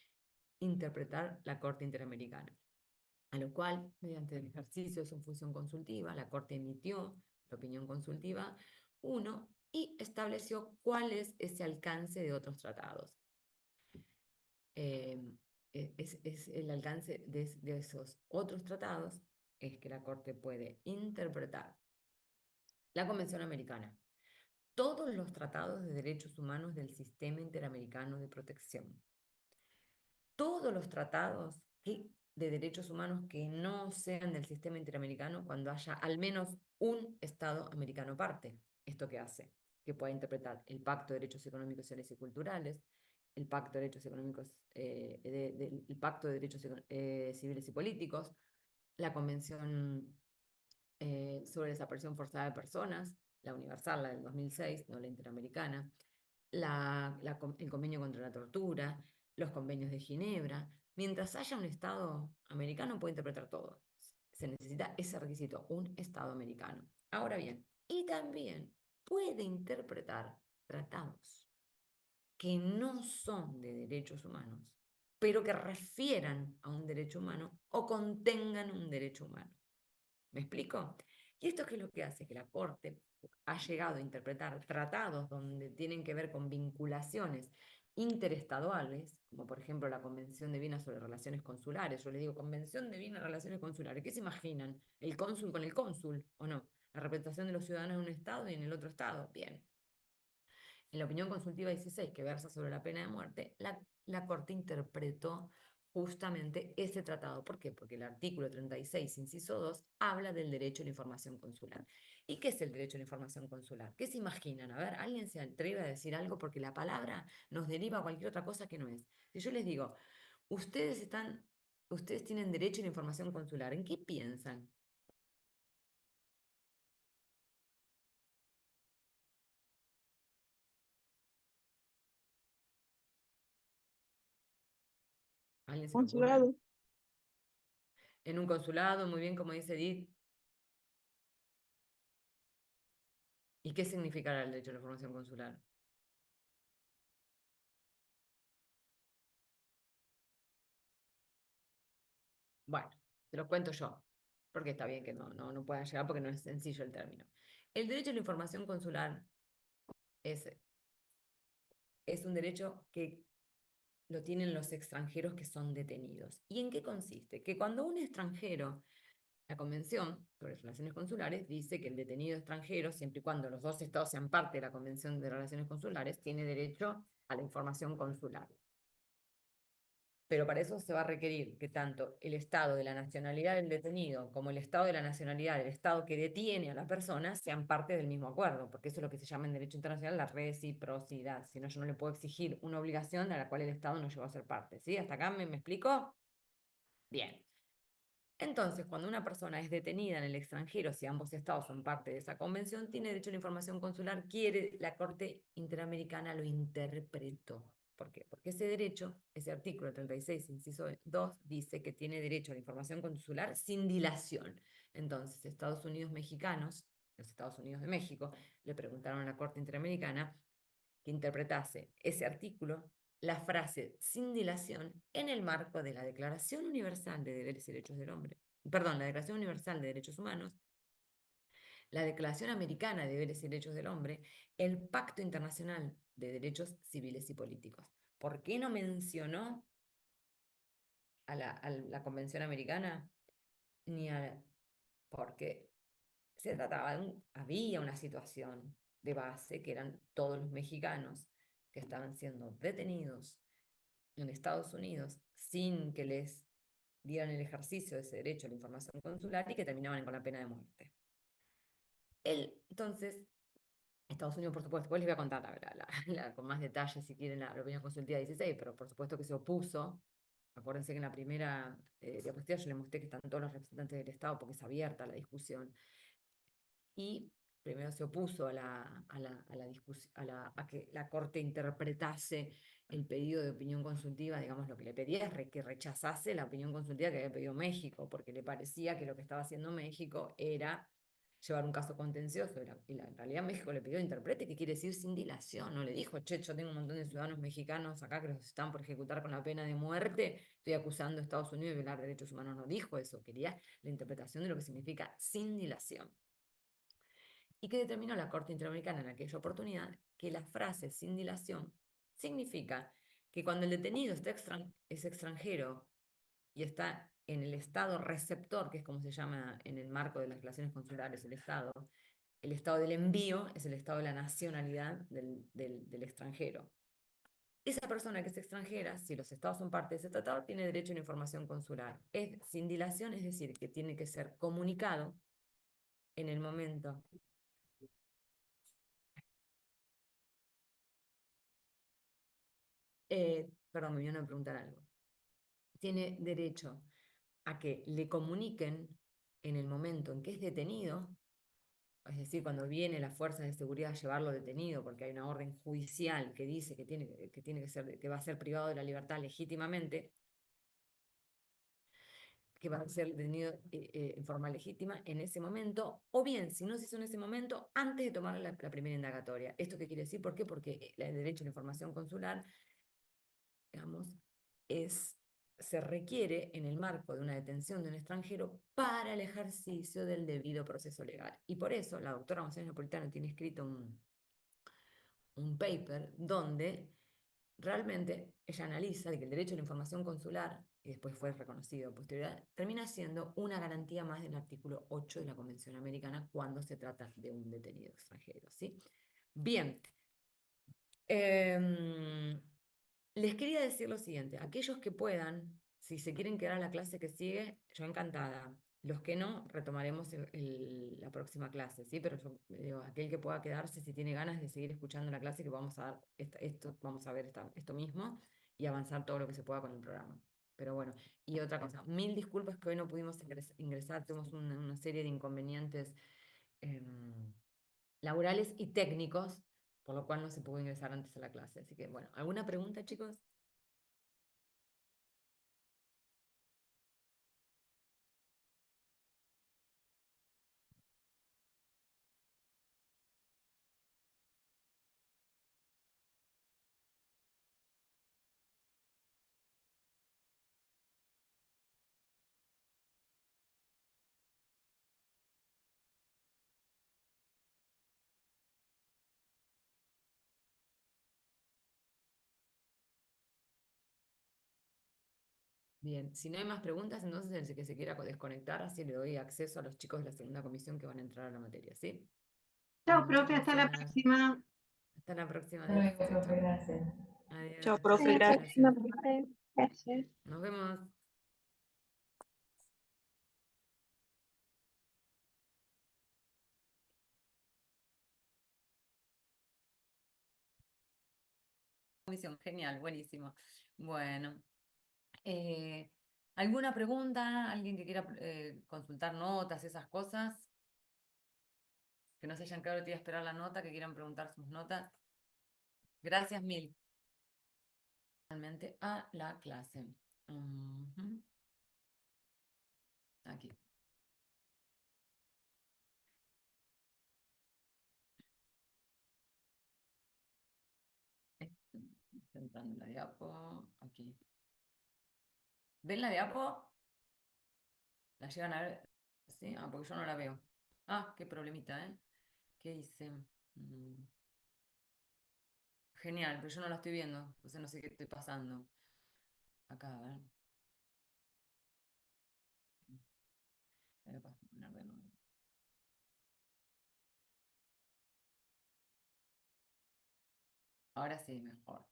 Speaker 1: interpretar la Corte Interamericana. A lo cual, mediante el ejercicio de su función consultiva, la Corte emitió la opinión consultiva 1 y estableció cuál es ese alcance de otros tratados. Es el alcance de esos otros tratados, es que la Corte puede interpretar la Convención Americana, todos los tratados de derechos humanos del Sistema Interamericano de Protección, todos los tratados de derechos humanos que no sean del sistema interamericano cuando haya al menos un Estado americano parte. ¿Esto qué hace? Que pueda interpretar el Pacto de Derechos Económicos, Sociales y Culturales, el Pacto de Derechos Económicos, el Pacto de Derechos Civiles y Políticos, la Convención sobre Desaparición Forzada de Personas, la universal, la del 2006, no la interamericana, el convenio contra la tortura, los convenios de Ginebra. Mientras haya un Estado americano, puede interpretar todo. Se necesita ese requisito, un Estado americano. Ahora bien, y también puede interpretar tratados que no son de derechos humanos, pero que refieran a un derecho humano o contengan un derecho humano. ¿Me explico? Y esto qué es lo que hace, que la Corte ha llegado a interpretar tratados donde tienen que ver con vinculaciones interestaduales, como por ejemplo la Convención de Viena sobre Relaciones Consulares. Yo les digo, Convención de Viena Relaciones Consulares. ¿Qué se imaginan? ¿El cónsul con el cónsul o no? La representación de los ciudadanos en un estado y en el otro estado. Bien. En la opinión consultiva 16, que versa sobre la pena de muerte, la Corte interpretó justamente ese tratado. ¿Por qué? Porque el artículo 36, inciso 2, habla del derecho a la información consular. ¿Y qué es el derecho a la información consular? ¿Qué se imaginan? A ver, ¿alguien se atreve a decir algo? Porque la palabra nos deriva a cualquier otra cosa que no es. Si yo les digo, ustedes tienen derecho a la información consular, ¿en qué piensan? ¿Alguien se le ocurre?
Speaker 3: Consulado.
Speaker 1: En un consulado, muy bien, como dice Edith. ¿Y qué significará el derecho a la información consular? Bueno, se los cuento yo. porque está bien que no puedan llegar porque no es sencillo el término. El derecho a la información consular es, es un derecho que lo tienen los extranjeros que son detenidos. ¿Y en qué consiste? Que cuando un extranjero, la Convención sobre Relaciones Consulares dice que el detenido extranjero, siempre y cuando los dos estados sean parte de la Convención de Relaciones Consulares, tiene derecho a la información consular. Pero para eso se va a requerir que tanto el estado de la nacionalidad del detenido como el estado de la nacionalidad del estado que detiene a la persona sean parte del mismo acuerdo, porque eso es lo que se llama en derecho internacional la reciprocidad. Si no, yo no le puedo exigir una obligación de la cual el estado no llegó a ser parte. ¿Sí? ¿Hasta acá me explico? Bien. Entonces, cuando una persona es detenida en el extranjero, si ambos estados son parte de esa convención, tiene derecho a la información consular, quiere la Corte Interamericana lo interpretó. ¿Por qué? Porque ese derecho, ese artículo 36, inciso 2, dice que tiene derecho a la información consular sin dilación. Entonces, Estados Unidos mexicanos, los Estados Unidos de México, le preguntaron a la Corte Interamericana que interpretase ese artículo, la frase sin dilación, en el marco de la Declaración Universal de Deberes y Derechos del Hombre, perdón, la Declaración Universal de Derechos Humanos, la Declaración Americana de Deberes y Derechos del Hombre, el Pacto Internacional de Derechos Civiles y Políticos. ¿Por qué no mencionó a la Convención Americana? Ni a, porque se trataba había una situación de base que eran todos los mexicanos que estaban siendo detenidos en Estados Unidos sin que les dieran el ejercicio de ese derecho a la información consular y que terminaban con la pena de muerte. Entonces, Estados Unidos, por supuesto, después les voy a contar con más detalles si quieren la opinión consultiva 16, pero por supuesto que se opuso. Acuérdense que en la primera diapositiva yo les mostré que están todos los representantes del Estado porque es abierta la discusión. Y primero se opuso a que la Corte interpretase el pedido de opinión consultiva, digamos, lo que le pedía es que rechazase la opinión consultiva que había pedido México, porque le parecía que lo que estaba haciendo México era llevar un caso contencioso, en realidad México le pidió interprete, que quiere decir sin dilación, no le dijo, che, yo tengo un montón de ciudadanos mexicanos acá que los están por ejecutar con la pena de muerte, estoy acusando a Estados Unidos de violar derechos humanos, no dijo eso, quería la interpretación de lo que significa sin dilación. ¿Y qué determinó la Corte Interamericana en aquella oportunidad? Que la frase sin dilación significa que cuando el detenido es extranjero y está en el estado receptor, que es como se llama en el marco de las relaciones consulares el estado del envío es el estado de la nacionalidad del extranjero. Esa persona que es extranjera, si los estados son parte de ese tratado, tiene derecho a una información consular. Es sin dilación, es decir, que tiene que ser comunicado en el momento. Perdón, me vinieron a preguntar algo. Tiene derecho a que le comuniquen en el momento en que es detenido, es decir, cuando viene la fuerza de seguridad a llevarlo detenido, porque hay una orden judicial que dice que va a ser privado de la libertad legítimamente, que va a ser detenido en forma legítima en ese momento, o bien, si no se hizo en ese momento, antes de tomar la primera indagatoria. ¿Esto qué quiere decir? ¿Por qué? Porque el derecho a la información consular, digamos, se requiere en el marco de una detención de un extranjero para el ejercicio del debido proceso legal. Y por eso la doctora González Napolitano tiene escrito un paper donde realmente ella analiza de que el derecho a la información consular, y después fue reconocido posteriormente, termina siendo una garantía más del artículo 8 de la Convención Americana cuando se trata de un detenido extranjero. ¿Sí? Bien. Les quería decir lo siguiente, aquellos que puedan, si se quieren quedar a la clase que sigue, yo encantada. Los que no, retomaremos la próxima clase, ¿sí? Pero yo digo, aquel que pueda quedarse, si tiene ganas de seguir escuchando la clase, que vamos a dar vamos a ver esto mismo y avanzar todo lo que se pueda con el programa. Pero bueno, y otra cosa, mil disculpas que hoy no pudimos ingresar, tuvimos una serie de inconvenientes laborales y técnicos, por lo cual no se pudo ingresar antes a la clase. Así que, bueno, ¿alguna pregunta, chicos? Bien, si no hay más preguntas, entonces el que se quiera desconectar, así le doy acceso a los chicos de la segunda comisión que van a entrar a la materia, ¿sí?
Speaker 5: Chao,
Speaker 1: Bueno, muchas
Speaker 5: profe, hasta la
Speaker 1: gracias.
Speaker 5: próxima.
Speaker 1: Hasta la próxima,
Speaker 6: Hasta
Speaker 1: Edith.
Speaker 6: luego,
Speaker 1: Chau,
Speaker 6: profe,
Speaker 1: chau.
Speaker 6: gracias.
Speaker 2: Chao,
Speaker 1: Adiós.
Speaker 2: profe,
Speaker 5: Hasta la
Speaker 2: gracias.
Speaker 5: próxima,
Speaker 1: Gracias.
Speaker 5: profe. Gracias.
Speaker 1: Nos vemos. Comisión, genial, buenísimo. Bueno, eh, ¿alguna pregunta? ¿Alguien que quiera consultar notas, esas cosas? Que no se hayan quedado a esperar la nota, que quieran preguntar sus notas. Gracias mil. Realmente a la clase. Ujú. Aquí. Entrando la diapo. Aquí. ¿Ven la diapo? ¿La llegan a ver? ¿Sí? Ah, porque yo no la veo. Ah, qué problemita, ¿eh? ¿Qué dice? Mm, Genial, pero yo no la estoy viendo. Entonces no sé qué estoy pasando. Acá, a ver. Voy a poner de nuevo. Ahora sí, mejor.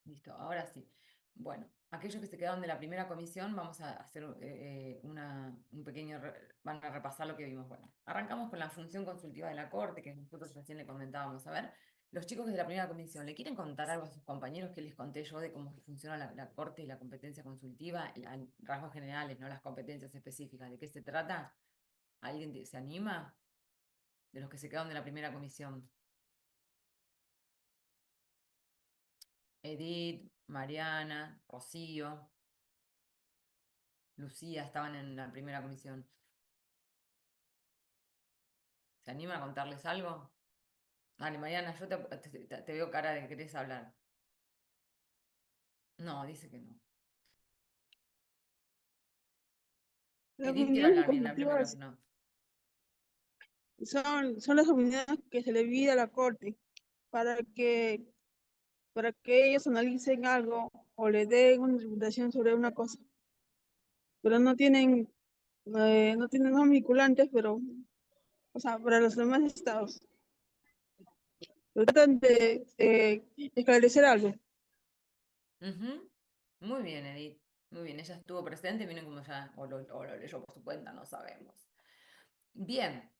Speaker 1: Listo, ahora sí. Bueno, aquellos que se quedaron de la primera comisión, vamos a hacer un pequeño, van a repasar lo que vimos. Bueno, arrancamos con la función consultiva de la Corte, que nosotros recién le comentábamos. A ver, los chicos de la primera comisión, ¿le quieren contar algo a sus compañeros que les conté yo de cómo funciona la Corte y la competencia consultiva, en rasgos generales, no las competencias específicas? ¿De qué se trata? ¿Alguien se anima? De los que se quedaron de la primera comisión. Edith, Mariana, Rocío, Lucía estaban en la primera comisión. ¿Se anima a contarles algo? Dale, Mariana, yo te veo cara de que querés hablar. No, dice que no.
Speaker 7: Las
Speaker 1: Edith quiere
Speaker 7: opiniones
Speaker 1: hablar bien, primero,
Speaker 7: consultivas
Speaker 1: no.
Speaker 7: son las opiniones que se le pide a la Corte para para que ellos analicen algo o le den una interpretación sobre una cosa. Pero no tienen no vinculantes, pero, o sea, para los demás estados. Pero tratan de esclarecer algo.
Speaker 1: Ujú. Muy bien, Edith. Muy bien, ella estuvo presente, miren como ya, o lo leyó por su cuenta, no sabemos. Bien.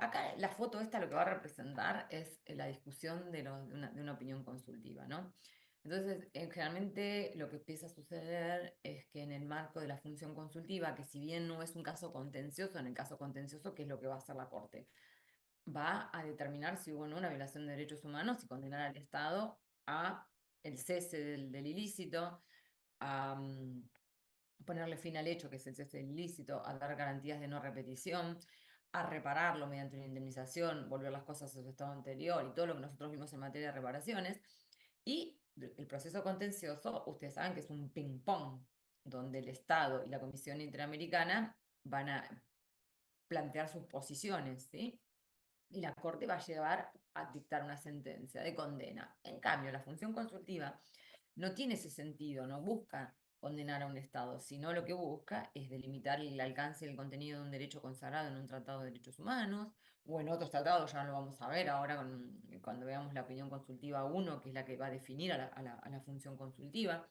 Speaker 1: Acá la foto esta lo que va a representar es la discusión de una opinión consultiva, ¿no? Entonces, generalmente lo que empieza a suceder es que en el marco de la función consultiva, que si bien no es un caso contencioso, en el caso contencioso, ¿qué es lo que va a hacer la Corte? Va a determinar si hubo o no una violación de derechos humanos y condenar al Estado a el cese del ilícito, a ponerle fin al hecho, que es el cese del ilícito, a dar garantías de no repetición, a repararlo mediante una indemnización, volver las cosas a su estado anterior y todo lo que nosotros vimos en materia de reparaciones. Y el proceso contencioso, ustedes saben que es un ping-pong, donde el Estado y la Comisión Interamericana van a plantear sus posiciones, ¿sí? Y la Corte va a llevar a dictar una sentencia de condena. En cambio, la función consultiva no tiene ese sentido, no busca condenar a un Estado, sino lo que busca es delimitar el alcance y el contenido de un derecho consagrado en un tratado de derechos humanos o en otros tratados, ya lo vamos a ver ahora cuando veamos la opinión consultiva 1, que es la que va a definir a la función consultiva,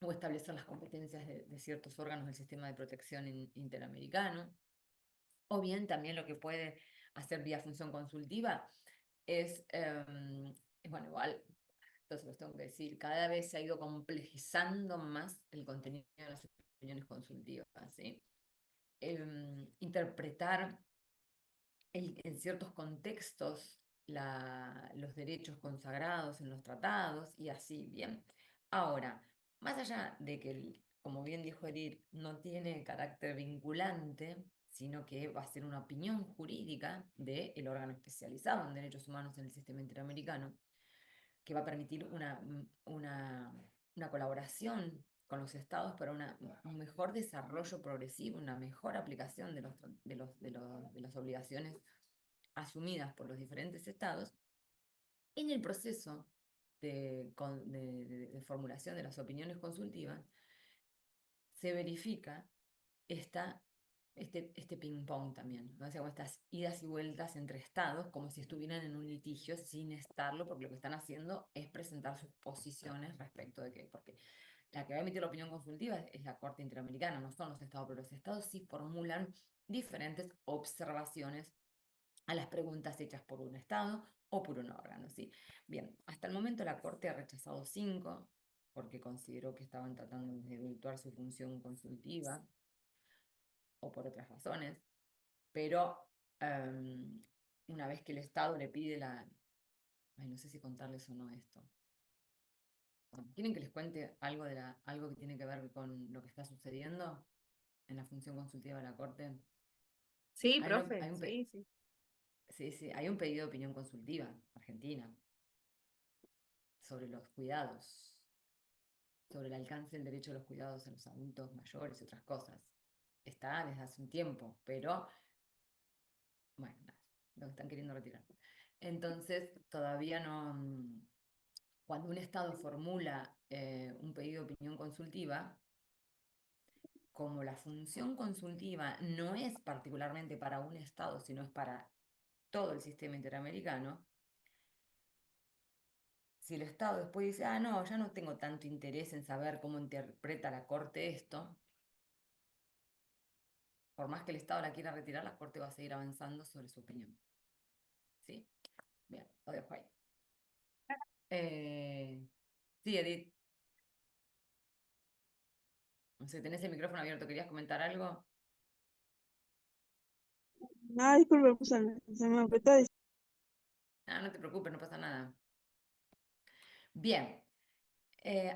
Speaker 1: o establecer las competencias de ciertos órganos del sistema de protección interamericano. O bien también lo que puede hacer vía función consultiva es, bueno, igual, entonces los tengo que decir, cada vez se ha ido complejizando más el contenido de las opiniones consultivas, ¿sí? Interpretar en ciertos contextos los derechos consagrados en los tratados y así, bien. Ahora, más allá de que, como bien dijo Edith, no tiene carácter vinculante, sino que va a ser una opinión jurídica del órgano especializado en derechos humanos en el sistema interamericano, que va a permitir una colaboración con los estados para un mejor desarrollo progresivo, una mejor aplicación de las obligaciones asumidas por los diferentes estados. En el proceso de formulación de las opiniones consultivas, se verifica este ping-pong también, ¿no? O sea, como estas idas y vueltas entre estados, como si estuvieran en un litigio sin estarlo, porque lo que están haciendo es presentar sus posiciones respecto de que, porque la que va a emitir la opinión consultiva es la Corte Interamericana, no son los estados, pero los estados sí formulan diferentes observaciones a las preguntas hechas por un estado o por un órgano, ¿sí? Bien, hasta el momento la Corte ha rechazado 5, porque consideró que estaban tratando de desvirtuar su función consultiva o por otras razones, pero una vez que el Estado le pide Ay, no sé si contarles o no esto. Bueno, ¿quieren que les cuente algo algo que tiene que ver con lo que está sucediendo en la función consultiva de la Corte?
Speaker 3: Sí,
Speaker 1: Hay,
Speaker 3: profe,
Speaker 1: hay un,
Speaker 3: sí, sí.
Speaker 1: sí, sí, hay un pedido de opinión consultiva argentina sobre los cuidados, sobre el alcance del derecho a los cuidados a los adultos mayores y otras cosas. Está desde hace un tiempo, pero bueno, nada, lo están queriendo retirar. Entonces, todavía no. Cuando un Estado formula un pedido de opinión consultiva, como la función consultiva no es particularmente para un Estado, sino es para todo el sistema interamericano, si el Estado después dice, ah, no, ya no tengo tanto interés en saber cómo interpreta la Corte esto, por más que el Estado la quiera retirar, la Corte va a seguir avanzando sobre su opinión. ¿Sí? Bien, lo dejo ahí. Sí, Edith. No sé, tenés el micrófono abierto, ¿querías comentar algo?
Speaker 7: Nada, disculpe, pues, se me apretó.
Speaker 1: Ah, no te preocupes, no pasa nada. Bien,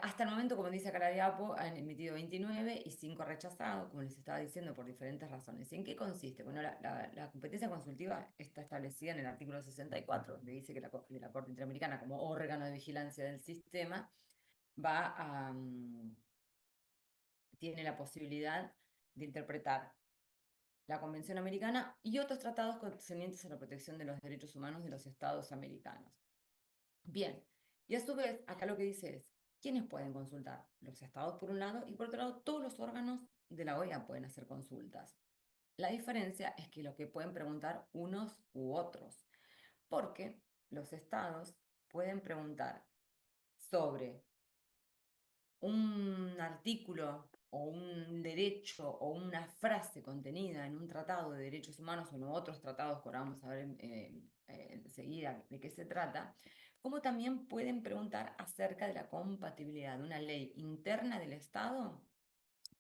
Speaker 1: hasta el momento, como dice acá la diapo, han emitido 29 y 5 rechazados, como les estaba diciendo, por diferentes razones. ¿Y en qué consiste? Bueno, la competencia consultiva está establecida en el artículo 64, donde dice que de la Corte Interamericana, como órgano de vigilancia del sistema, va a, tiene la posibilidad de interpretar la Convención Americana y otros tratados concernientes a la protección de los derechos humanos de los estados americanos. Bien, y a su vez, acá lo que dice es, ¿quiénes pueden consultar? Los estados por un lado, y por otro lado, todos los órganos de la OEA pueden hacer consultas. La diferencia es que lo que pueden preguntar unos u otros, porque los estados pueden preguntar sobre un artículo o un derecho o una frase contenida en un tratado de derechos humanos o en otros tratados que ahora vamos a ver enseguida de qué se trata, como también pueden preguntar acerca de la compatibilidad de una ley interna del Estado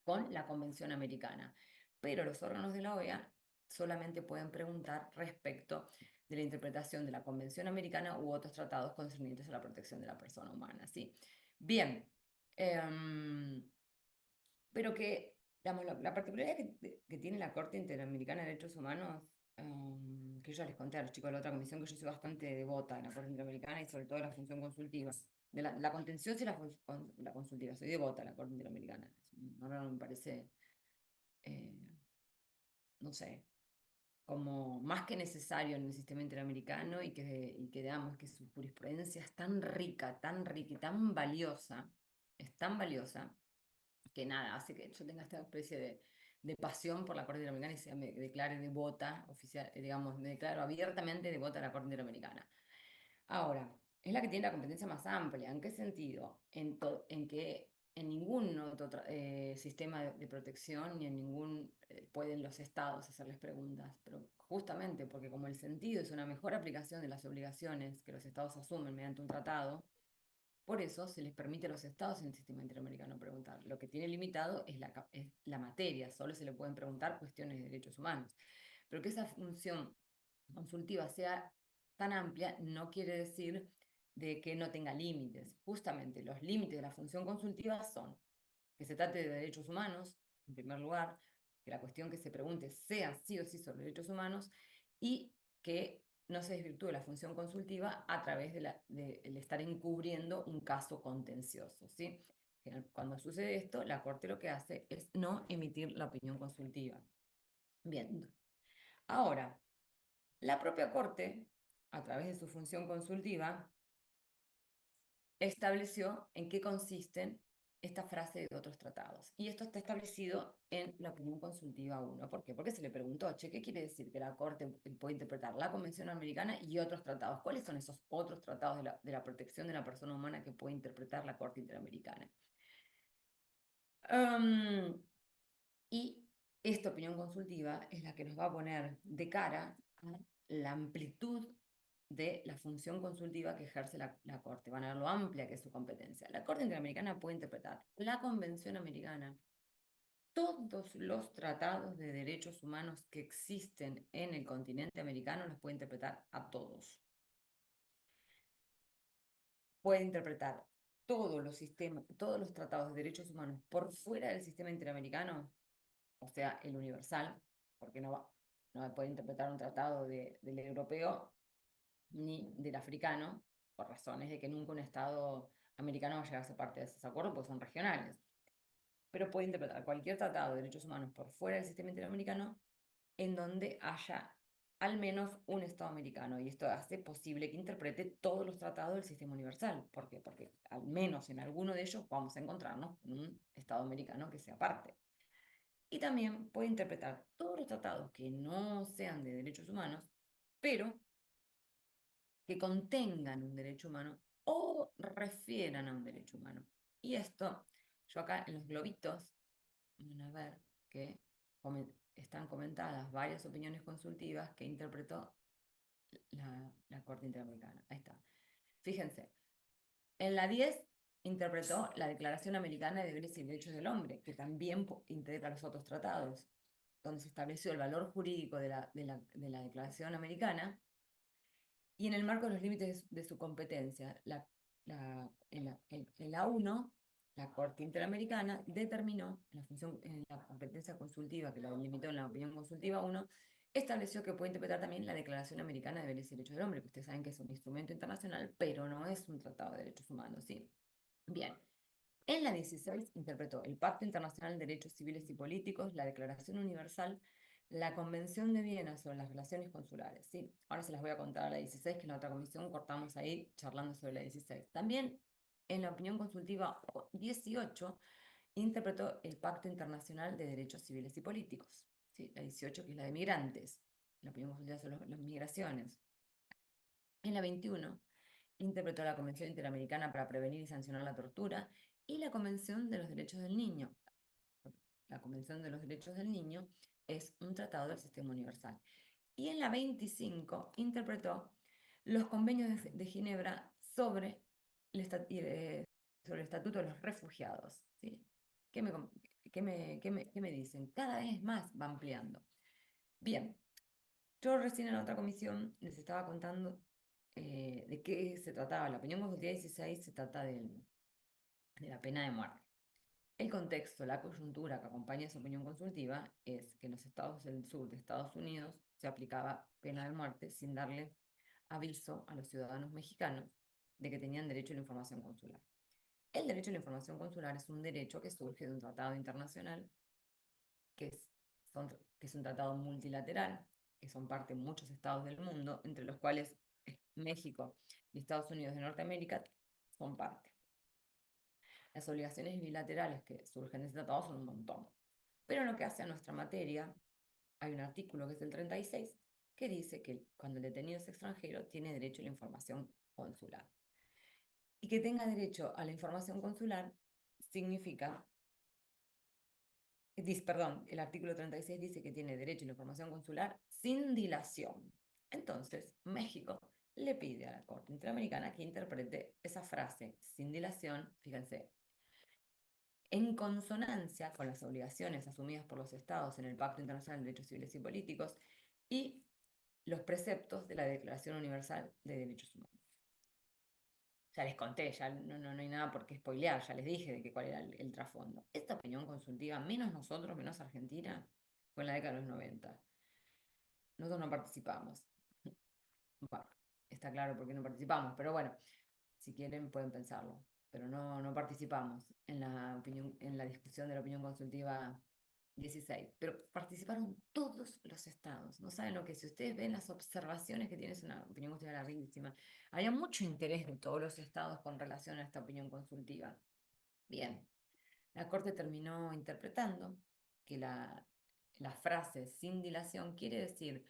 Speaker 1: con la Convención Americana. Pero los órganos de la OEA solamente pueden preguntar respecto de la interpretación de la Convención Americana u otros tratados concernientes a la protección de la persona humana. ¿Sí? Bien. Pero que, digamos, la particularidad que tiene la Corte Interamericana de Derechos Humanos, que yo ya les conté a los chicos de la otra comisión, que yo soy bastante devota de la Corte Interamericana y sobre todo de la función consultiva, de la contenciosa y la consultiva, soy devota de la Corte Interamericana. Ahora no me parece, eh, no sé, como más que necesario en el sistema interamericano y que digamos que su jurisprudencia es tan rica y tan valiosa, es tan valiosa, que nada, hace que yo tenga esta especie de pasión por la Corte Interamericana y me declare devota, oficial, digamos, me declaro abiertamente devota a la Corte Interamericana. Ahora, es la que tiene la competencia más amplia. ¿En qué sentido? En que en ningún otro sistema de protección ni en ningún pueden los estados hacerles preguntas, pero justamente porque como el sentido es una mejor aplicación de las obligaciones que los estados asumen mediante un tratado, por eso se les permite a los estados en el sistema interamericano preguntar. Lo que tiene limitado es la materia, solo se le pueden preguntar cuestiones de derechos humanos. Pero que esa función consultiva sea tan amplia no quiere decir de que no tenga límites. Justamente los límites de la función consultiva son que se trate de derechos humanos, en primer lugar, que la cuestión que se pregunte sea sí o sí sobre derechos humanos y que no se desvirtúe la función consultiva a través de estar encubriendo un caso contencioso, ¿sí? Cuando sucede esto, la Corte lo que hace es no emitir la opinión consultiva. Bien, ahora, la propia Corte, a través de su función consultiva, estableció en qué consisten esta frase de otros tratados. Y esto está establecido en la opinión consultiva 1. ¿Por qué? Porque se le preguntó, che, ¿qué quiere decir que la Corte puede interpretar la Convención Americana y otros tratados? ¿Cuáles son esos otros tratados de la protección de la persona humana que puede interpretar la Corte Interamericana? Y esta opinión consultiva es la que nos va a poner de cara a la amplitud de la función consultiva que ejerce la Corte. Van a ver lo amplia que es su competencia. La Corte Interamericana puede interpretar la Convención Americana, todos los tratados de derechos humanos que existen en el continente americano, los puede interpretar a todos. Puede interpretar todos los tratados de derechos humanos por fuera del sistema interamericano, o sea, el universal, porque no puede interpretar un tratado del europeo ni del africano, por razones de que nunca un Estado americano va a llegar a ser parte de esos acuerdos, porque son regionales. Pero puede interpretar cualquier tratado de derechos humanos por fuera del sistema interamericano en donde haya al menos un Estado americano. Y esto hace posible que interprete todos los tratados del sistema universal. ¿Por qué? Porque al menos en alguno de ellos vamos a encontrarnos con un Estado americano que sea parte. Y también puede interpretar todos los tratados que no sean de derechos humanos, pero que contengan un derecho humano o refieran a un derecho humano. Y esto, yo acá en los globitos, van a ver que están comentadas varias opiniones consultivas que interpretó la Corte Interamericana. Ahí está. Fíjense, en la 10 interpretó la Declaración Americana de Deberes y Derechos del Hombre, que también integra los otros tratados, donde se estableció el valor jurídico de la Declaración Americana y en el marco de los límites de su competencia. En la 1, la Corte Interamericana determinó en la competencia consultiva, que la delimitó en la opinión consultiva 1, estableció que puede interpretar también la Declaración Americana de Deberes y Derechos del Hombre, que ustedes saben que es un instrumento internacional, pero no es un tratado de derechos humanos, ¿sí? Bien. En la 16 interpretó el Pacto Internacional de Derechos Civiles y Políticos, la Declaración Universal, la Convención de Viena sobre las relaciones consulares, ¿sí? Ahora se las voy a contar a la 16, que en la otra comisión cortamos ahí charlando sobre la 16. También en la opinión consultiva 18 interpretó el Pacto Internacional de Derechos Civiles y Políticos, ¿sí? La 18, que es la de migrantes, la opinión consultiva sobre las migraciones. En la 21 interpretó la Convención Interamericana para Prevenir y Sancionar la Tortura y la Convención de los Derechos del Niño. La Convención de los Derechos del Niño es un tratado del sistema universal. Y en la 25 interpretó los convenios de Ginebra sobre el Estatuto de los Refugiados, ¿sí? ¿Qué me dicen? Cada vez más va ampliando. Bien, yo recién en la otra comisión les estaba contando de qué se trataba. La opinión consultiva 16 se trata de la pena de muerte. El contexto, la coyuntura que acompaña esa opinión consultiva es que en los estados del sur de Estados Unidos se aplicaba pena de muerte sin darle aviso a los ciudadanos mexicanos de que tenían derecho a la información consular. El derecho a la información consular es un derecho que surge de un tratado internacional que es un tratado multilateral, que son parte de muchos estados del mundo, entre los cuales México y Estados Unidos de Norteamérica son parte. Las obligaciones bilaterales que surgen de ese tratado son un montón. Pero en lo que hace a nuestra materia, hay un artículo que es el 36, que dice que cuando el detenido es extranjero, tiene derecho a la información consular. Y que tenga derecho a la información consular significa, perdón, el artículo 36 dice que tiene derecho a la información consular sin dilación. Entonces, México le pide a la Corte Interamericana que interprete esa frase sin dilación, fíjense, en consonancia con las obligaciones asumidas por los Estados en el Pacto Internacional de Derechos Civiles y Políticos y los preceptos de la Declaración Universal de Derechos Humanos. Ya les conté, ya no hay nada por qué spoilear, ya les dije de cuál era el trasfondo. Esta opinión consultiva, menos nosotros, menos Argentina, fue en la década de los 90. Nosotros no participamos. Bueno, está claro por qué no participamos, pero bueno, si quieren pueden pensarlo. Pero no participamos en la discusión de la opinión consultiva 16, pero participaron todos los estados. No saben lo que es. Si ustedes ven las observaciones que tiene, es una opinión consultiva larguísima. Había mucho interés de todos los estados con relación a esta opinión consultiva. Bien, la Corte terminó interpretando que la frase sin dilación quiere decir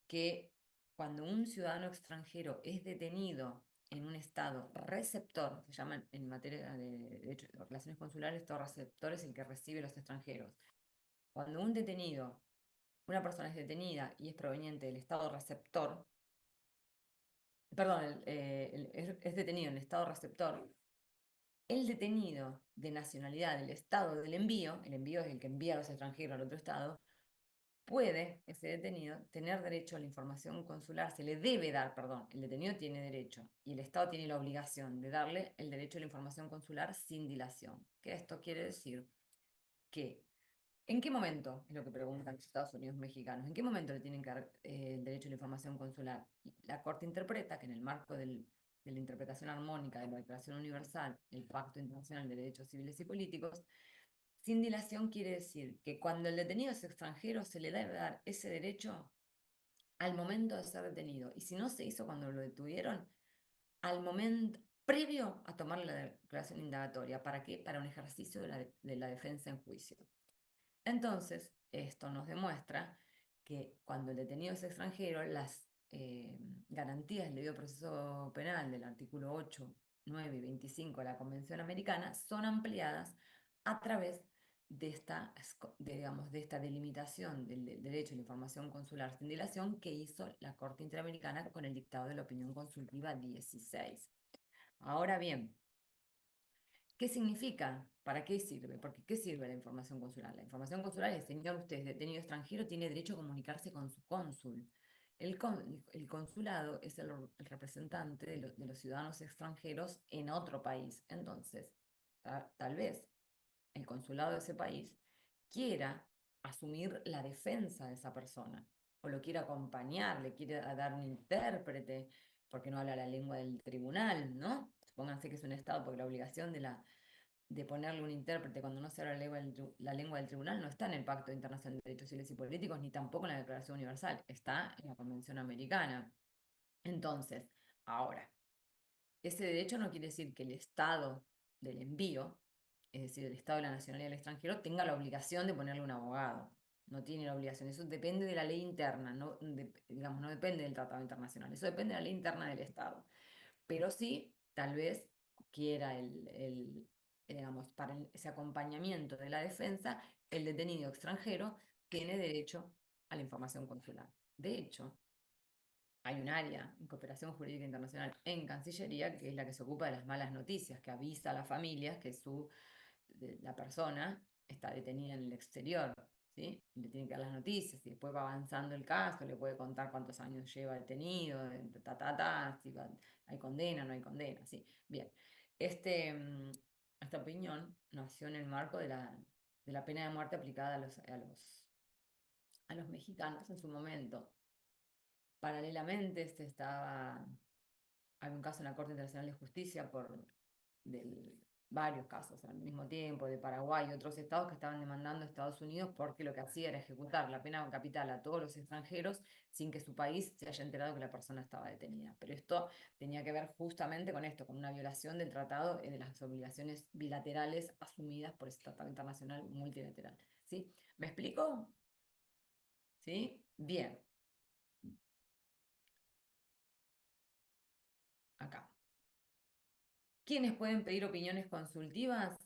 Speaker 1: que cuando un ciudadano extranjero es detenido en un estado receptor, se llama en materia de relaciones consulares, estado receptor es el que recibe los extranjeros. Cuando una persona es detenida y es proveniente del estado receptor, perdón, es detenido en el estado receptor, el detenido de nacionalidad del estado del envío, el envío es el que envía a los extranjeros al otro estado, puede ese detenido tener derecho a la información consular, se le debe dar, perdón, el detenido tiene derecho y el Estado tiene la obligación de darle el derecho a la información consular sin dilación. ¿Qué esto quiere decir? Que ¿en qué momento? Es lo que preguntan los Estados Unidos mexicanos. ¿En qué momento le tienen que dar el derecho a la información consular? Y la Corte interpreta que en el marco de la interpretación armónica de la Declaración Universal, el Pacto Internacional de Derechos Civiles y Políticos, sin dilación quiere decir que cuando el detenido es extranjero se le debe dar ese derecho al momento de ser detenido. Y si no se hizo cuando lo detuvieron, al momento previo a tomar la declaración indagatoria. ¿Para qué? Para un ejercicio de la defensa en juicio. Entonces, esto nos demuestra que cuando el detenido es extranjero, las garantías del debido proceso penal del artículo 8, 9 y 25 de la Convención Americana son ampliadas a través de esta delimitación del derecho a la información consular sin dilación que hizo la Corte Interamericana con el dictado de la opinión consultiva 16. Ahora bien, ¿qué significa? ¿Para qué sirve? Porque ¿qué sirve la información consular? La información consular es, señor, usted es detenido extranjero, tiene derecho a comunicarse con su cónsul. El consulado es el representante de los ciudadanos extranjeros en otro país. Entonces, tal vez el consulado de ese país quiera asumir la defensa de esa persona, o lo quiera acompañar, le quiere dar un intérprete, porque no habla la lengua del tribunal, ¿no? Supónganse que es un Estado, porque la obligación de ponerle un intérprete cuando no se habla la lengua del tribunal no está en el Pacto Internacional de Derechos Civiles y Políticos, ni tampoco en la Declaración Universal, está en la Convención Americana. Entonces, ahora, ese derecho no quiere decir que el Estado del envío, es decir, el Estado de la nacionalidad del extranjero, tenga la obligación de ponerle un abogado. No tiene la obligación. Eso depende de la ley interna, digamos, no depende del tratado internacional. Eso depende de la ley interna del Estado. Pero sí, tal vez quiera digamos, para ese acompañamiento de la defensa, el detenido extranjero tiene derecho a la información consular. De hecho, hay un área en cooperación jurídica internacional en Cancillería que es la que se ocupa de las malas noticias, que avisa a las familias que la persona está detenida en el exterior, ¿sí? Y le tienen que dar las noticias y después va avanzando el caso, le puede contar cuántos años lleva detenido, si hay condena, no hay condena, ¿sí? Bien, esta opinión nació en el marco de la pena de muerte aplicada a los mexicanos en su momento. Paralelamente, había un caso en la Corte Internacional de Justicia varios casos al mismo tiempo, de Paraguay y otros estados que estaban demandando a Estados Unidos porque lo que hacía era ejecutar la pena capital a todos los extranjeros sin que su país se haya enterado que la persona estaba detenida. Pero esto tenía que ver justamente con esto, con una violación del tratado y de las obligaciones bilaterales asumidas por ese tratado internacional multilateral. ¿Sí? ¿Me explico? ¿Sí? Bien. Acá. ¿Quiénes pueden pedir opiniones consultivas?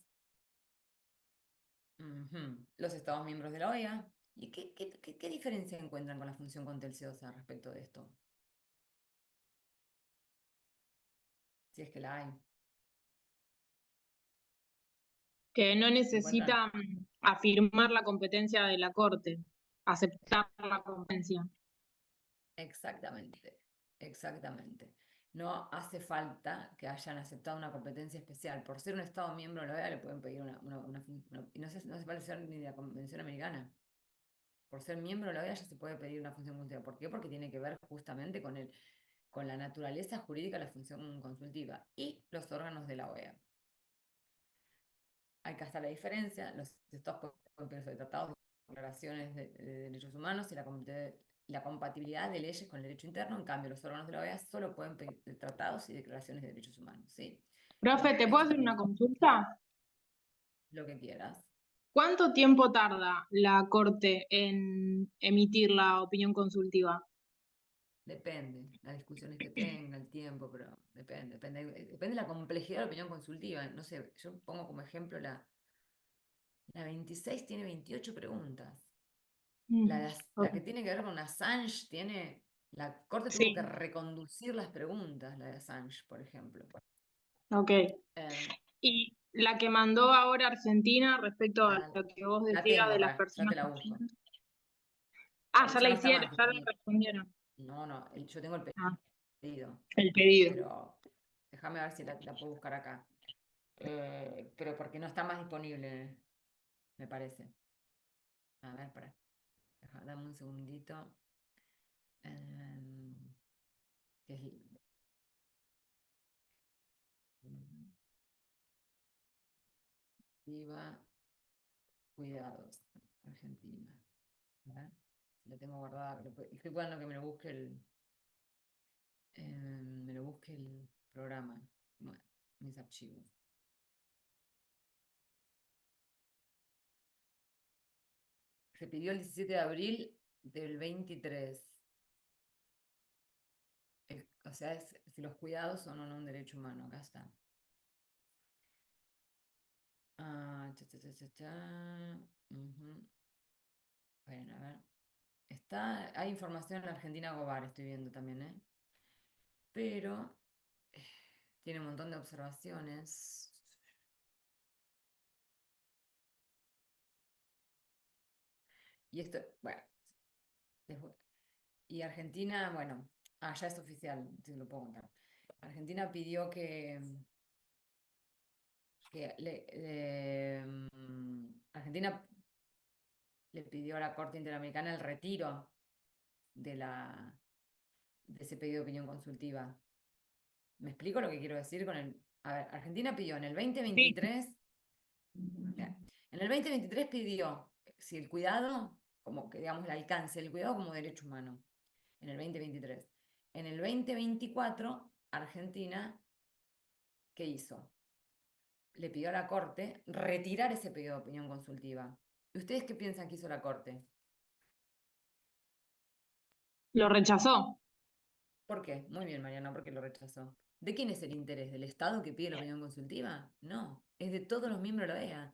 Speaker 1: Los Estados miembros de la OEA. ¿Y qué diferencia encuentran con la función contenciosa respecto de esto? Si es que la hay.
Speaker 3: Que no
Speaker 1: ¿Encuentran?
Speaker 3: necesita afirmar la competencia de la Corte, aceptar la competencia.
Speaker 1: Exactamente, exactamente. No hace falta que hayan aceptado una competencia especial. Por ser un Estado miembro de la OEA le pueden pedir y no hace falta ser ni de la Convención Americana. Por ser miembro de la OEA ya se puede pedir una función consultiva. ¿Por qué? Porque tiene que ver justamente con la naturaleza jurídica de la función consultiva y los órganos de la OEA. Acá está la diferencia. Los estados pueden pedir sobre tratados declaraciones de derechos humanos y la compatibilidad de leyes con el derecho interno. En cambio, los órganos de la OEA solo pueden pedir tratados y declaraciones de derechos humanos, ¿sí?
Speaker 3: Profe, ¿te puedo hacer una consulta?
Speaker 1: Lo que quieras.
Speaker 3: ¿Cuánto tiempo tarda la Corte en emitir la opinión consultiva?
Speaker 1: Depende, las discusiones que tenga, el tiempo, pero depende de la complejidad de la opinión consultiva. No sé, yo pongo como ejemplo la 26 tiene 28 preguntas. La que tiene que ver con Assange tiene, la Corte tuvo que
Speaker 3: Sí,
Speaker 1: reconducir las preguntas, la de Assange, por ejemplo.
Speaker 3: ok.
Speaker 1: Eh,
Speaker 3: Y la que mandó ahora Argentina respecto a
Speaker 1: ah,
Speaker 3: lo que vos
Speaker 1: la
Speaker 3: decías
Speaker 1: tengo
Speaker 3: de las
Speaker 1: acá, ya
Speaker 3: personas
Speaker 1: te la busco.
Speaker 3: ajenas. Ah, ya la
Speaker 1: Ya no está
Speaker 3: hicieron,
Speaker 1: más
Speaker 3: ya la
Speaker 1: disponible.
Speaker 3: respondieron.
Speaker 1: No, yo tengo el
Speaker 3: Ah,
Speaker 1: pedido,
Speaker 3: el pedido.
Speaker 1: pero déjame ver si la puedo buscar acá. Pero porque no está más disponible, me parece. A ver, dame un segundito. Em, que es- Viva, cuidados, Argentina. A ver, si la tengo guardada. Estoy esperando que me lo busque el programa. Bueno, mis archivos. Se pidió el 17 de abril del 23. O sea, si los cuidados son o no un derecho humano. Acá está. Ah, cha, cha, cha, cha, cha. Ujú. Bueno, a ver. Hay información en la Argentina Gobar, estoy viendo también, ¿eh? Pero tiene un montón de observaciones. Y esto, bueno, después- y Argentina, bueno, ya es oficial, si lo puedo contar. Argentina pidió Argentina le pidió a la Corte Interamericana el retiro de de ese pedido de opinión consultiva. ¿Me explico lo que quiero decir con el... A ver, Argentina pidió en el
Speaker 3: Sí,
Speaker 1: 2023, bien, en el 2023 pidió si el cuidado, como que digamos el alcance del cuidado como derecho humano, en el 2023. En el 2024, Argentina, ¿qué hizo? Le pidió a la Corte retirar ese pedido de opinión consultiva. ¿Y ustedes qué piensan que hizo la Corte?
Speaker 3: lo rechazó.
Speaker 1: ¿Por qué? Muy bien, Mariana, ¿por qué lo rechazó? ¿De quién es el interés? ¿Del Estado que pide la opinión consultiva? No, es de todos los miembros de la OEA.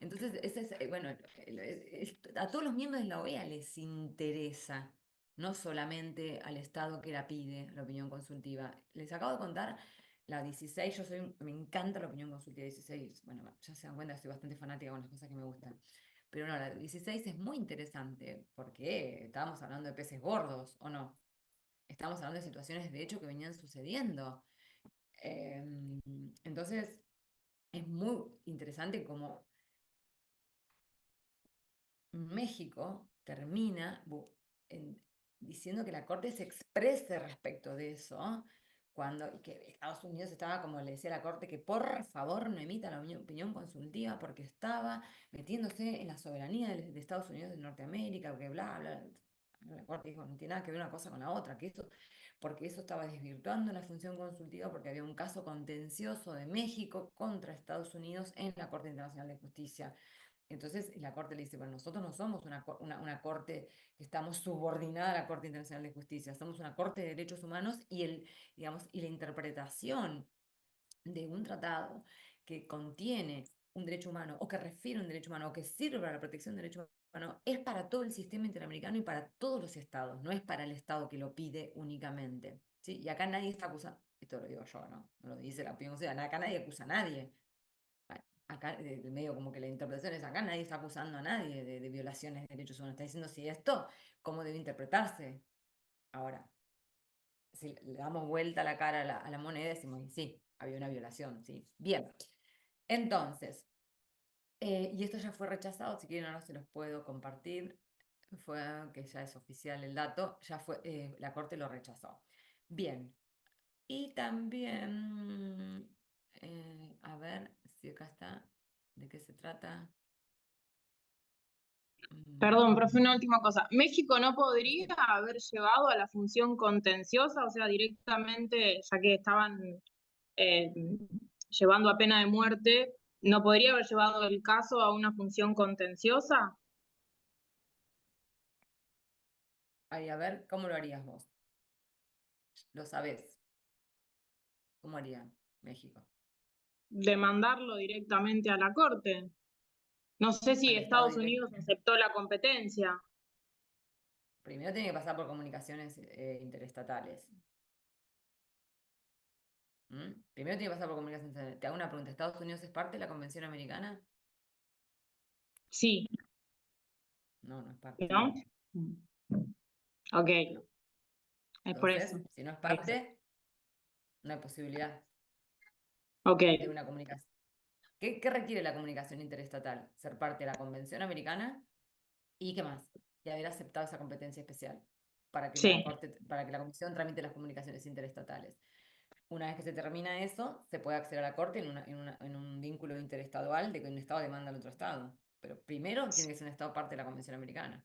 Speaker 1: Entonces, bueno, a todos los miembros de la OEA les interesa, no solamente al Estado que la pide, la opinión consultiva. Les acabo de contar la 16, me encanta la opinión consultiva 16, bueno, ya se dan cuenta, soy bastante fanática con las cosas que me gustan. Pero no, la 16 es muy interesante porque estábamos hablando de peces gordos, ¿o no? Estamos hablando de situaciones de hecho que venían sucediendo. Entonces, es muy interesante cómo México termina diciendo que la Corte se exprese respecto de eso, y que Estados Unidos estaba, como le decía a la Corte, que por favor no emita la opinión consultiva porque estaba metiéndose en la soberanía de Estados Unidos de Norteamérica, que bla, bla. La Corte dijo, no tiene nada que ver una cosa con la otra, porque eso estaba desvirtuando la función consultiva porque había un caso contencioso de México contra Estados Unidos en la Corte Internacional de Justicia. Entonces la Corte le dice, bueno, nosotros no somos una Corte que estamos subordinada a la Corte Internacional de Justicia, somos una Corte de Derechos Humanos digamos, y la interpretación de un tratado que contiene un derecho humano o que refiere a un derecho humano o que sirve para la protección del derecho humano es para todo el sistema interamericano y para todos los estados, no es para el estado que lo pide únicamente. ¿Sí? Y acá nadie está acusando, esto lo digo yo, no lo dice la opinión, o sea, acá nadie acusa a nadie. Acá, medio como que la interpretación es acá, nadie está acusando a nadie de violaciones de derechos humanos. Está diciendo si esto, cómo debe interpretarse. Ahora, si le damos vuelta la cara a la moneda, decimos, sí, había una violación, sí. Bien, entonces, y esto ya fue rechazado, si quieren ahora se los puedo compartir, fue que ya es oficial el dato, ya fue, la Corte lo rechazó. Bien, y también, a ver si acá está, ¿de qué se trata?
Speaker 3: Perdón, profe, una última cosa. ¿México no podría haber llevado a la función contenciosa, o sea, directamente, ya que estaban eh, llevando a pena de muerte, ¿no podría haber llevado el caso a una función contenciosa?
Speaker 1: Ay, a ver, ¿cómo lo harías vos? Lo sabés. ¿Cómo haría México?
Speaker 3: Demandarlo directamente a la corte. No sé si
Speaker 1: Al Estado
Speaker 3: Estados
Speaker 1: directo.
Speaker 3: Unidos aceptó la competencia.
Speaker 1: Primero tiene que pasar por comunicaciones interestatales. Primero tiene que pasar por comunicaciones interestatales. Te hago una pregunta. ¿Estados Unidos es parte de la Convención Americana?
Speaker 3: Sí,
Speaker 1: No, no es parte.
Speaker 3: ¿no? Ok,
Speaker 1: No.
Speaker 3: es por eso.
Speaker 1: Entonces, si no es parte, no hay posibilidad
Speaker 3: Ok,
Speaker 1: de una comunicación. ¿Qué requiere la comunicación interestatal? Ser parte de la Convención Americana y ¿qué más? Y haber aceptado esa competencia especial para que
Speaker 3: sí.
Speaker 1: para que la Comisión tramite las comunicaciones interestatales. Una vez que se termina eso, se puede acceder a la Corte en un vínculo interestadual de que un Estado demanda al otro Estado. Pero primero tiene que ser un Estado parte de la Convención Americana.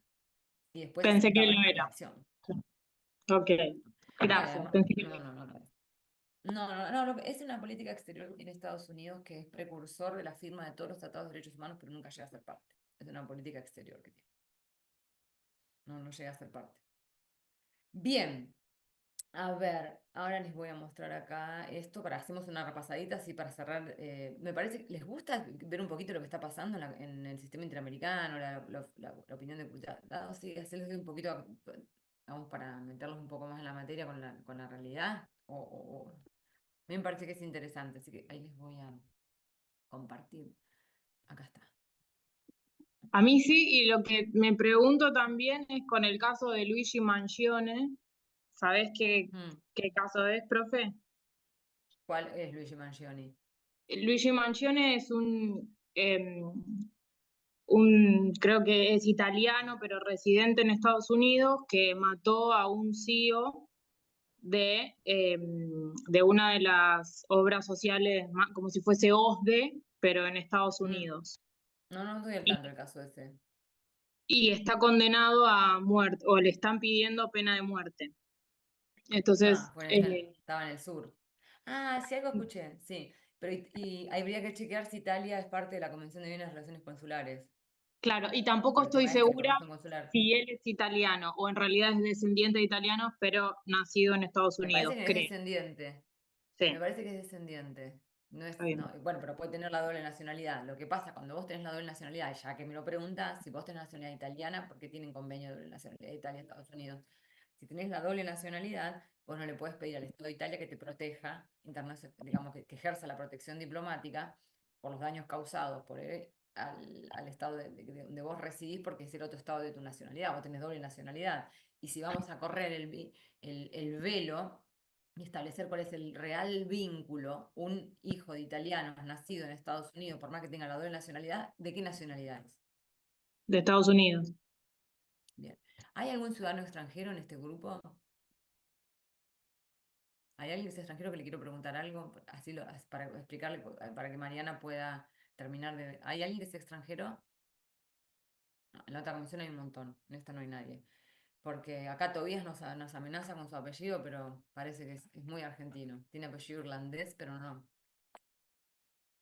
Speaker 1: Y después
Speaker 3: Pensé que
Speaker 1: aceptar
Speaker 3: lo
Speaker 1: la
Speaker 3: era.
Speaker 1: jurisdicción.
Speaker 3: Ok,
Speaker 1: Y
Speaker 3: gracias.
Speaker 1: además,
Speaker 3: Pensé que lo
Speaker 1: no,
Speaker 3: era.
Speaker 1: no, no, no. No, es una política exterior que tiene Estados Unidos que es precursor de la firma de todos los tratados de derechos humanos, pero nunca llega a ser parte. Es una política exterior que tiene. No llega a ser parte. Bien, a ver, ahora les voy a mostrar acá esto, hacemos una repasadita así para cerrar. Me parece que les gusta ver un poquito lo que está pasando en el sistema interamericano, la opinión de cuidados, sí, hacerles un poquito, vamos, para meterlos un poco más en la materia con la realidad. A mí me parece que es interesante, así que ahí les voy a compartir. Acá está.
Speaker 3: A mí sí, y lo que me pregunto también es con el caso de Luigi Mangione. ¿Sabés qué caso es, profe?
Speaker 1: ¿Cuál es Luigi Mangione?
Speaker 3: Luigi Mangione es creo que es italiano, pero residente en Estados Unidos, que mató a un CEO de una de las obras sociales, como si fuese OSDE, pero en Estados Unidos.
Speaker 1: No estoy al
Speaker 3: Y,
Speaker 1: tanto del caso ese.
Speaker 3: y está condenado a muerte, o le están pidiendo pena de muerte. Entonces,
Speaker 1: Estaba en el sur. Ah, sí, algo escuché, sí. Pero y habría que chequear si Italia es parte de la Convención de Bienes y Relaciones Consulares.
Speaker 3: claro, y tampoco
Speaker 1: Por el
Speaker 3: estoy
Speaker 1: tema este de
Speaker 3: segura
Speaker 1: promoción consular.
Speaker 3: si él es italiano o en realidad es descendiente de italianos, pero nacido en Estados
Speaker 1: Me parece
Speaker 3: Unidos,
Speaker 1: que es
Speaker 3: creo.
Speaker 1: descendiente. Me
Speaker 3: Sí,
Speaker 1: parece que es descendiente. No es,
Speaker 3: está bien.
Speaker 1: no, bueno, pero puede tener la doble nacionalidad. Lo que pasa cuando vos tenés la doble nacionalidad, ya que me lo preguntas, si vos tenés nacionalidad italiana, porque tienen convenio de doble nacionalidad Italia y Estados Unidos. Si tenés la doble nacionalidad, vos no le puedes pedir al Estado de Italia que te proteja, digamos, que ejerza la protección diplomática por los daños causados por al Estado donde vos residís, porque es el otro Estado de tu nacionalidad. Vos tenés doble nacionalidad. Y si vamos a correr el velo y establecer cuál es el real vínculo, un hijo de italianos nacido en Estados Unidos, por más que tenga la doble nacionalidad, ¿de qué nacionalidad es?
Speaker 3: De Estados Unidos.
Speaker 1: Bien. ¿Hay algún ciudadano extranjero en este grupo? ¿Hay alguien que sea extranjero que le quiero preguntar algo? Para explicarle, para que Mariana pueda terminar de... ¿Hay alguien que sea extranjero? No, en la otra comisión hay un montón, en esta no hay nadie. Porque acá Tobías nos amenaza con su apellido, pero parece que es muy argentino. Tiene apellido irlandés, pero no.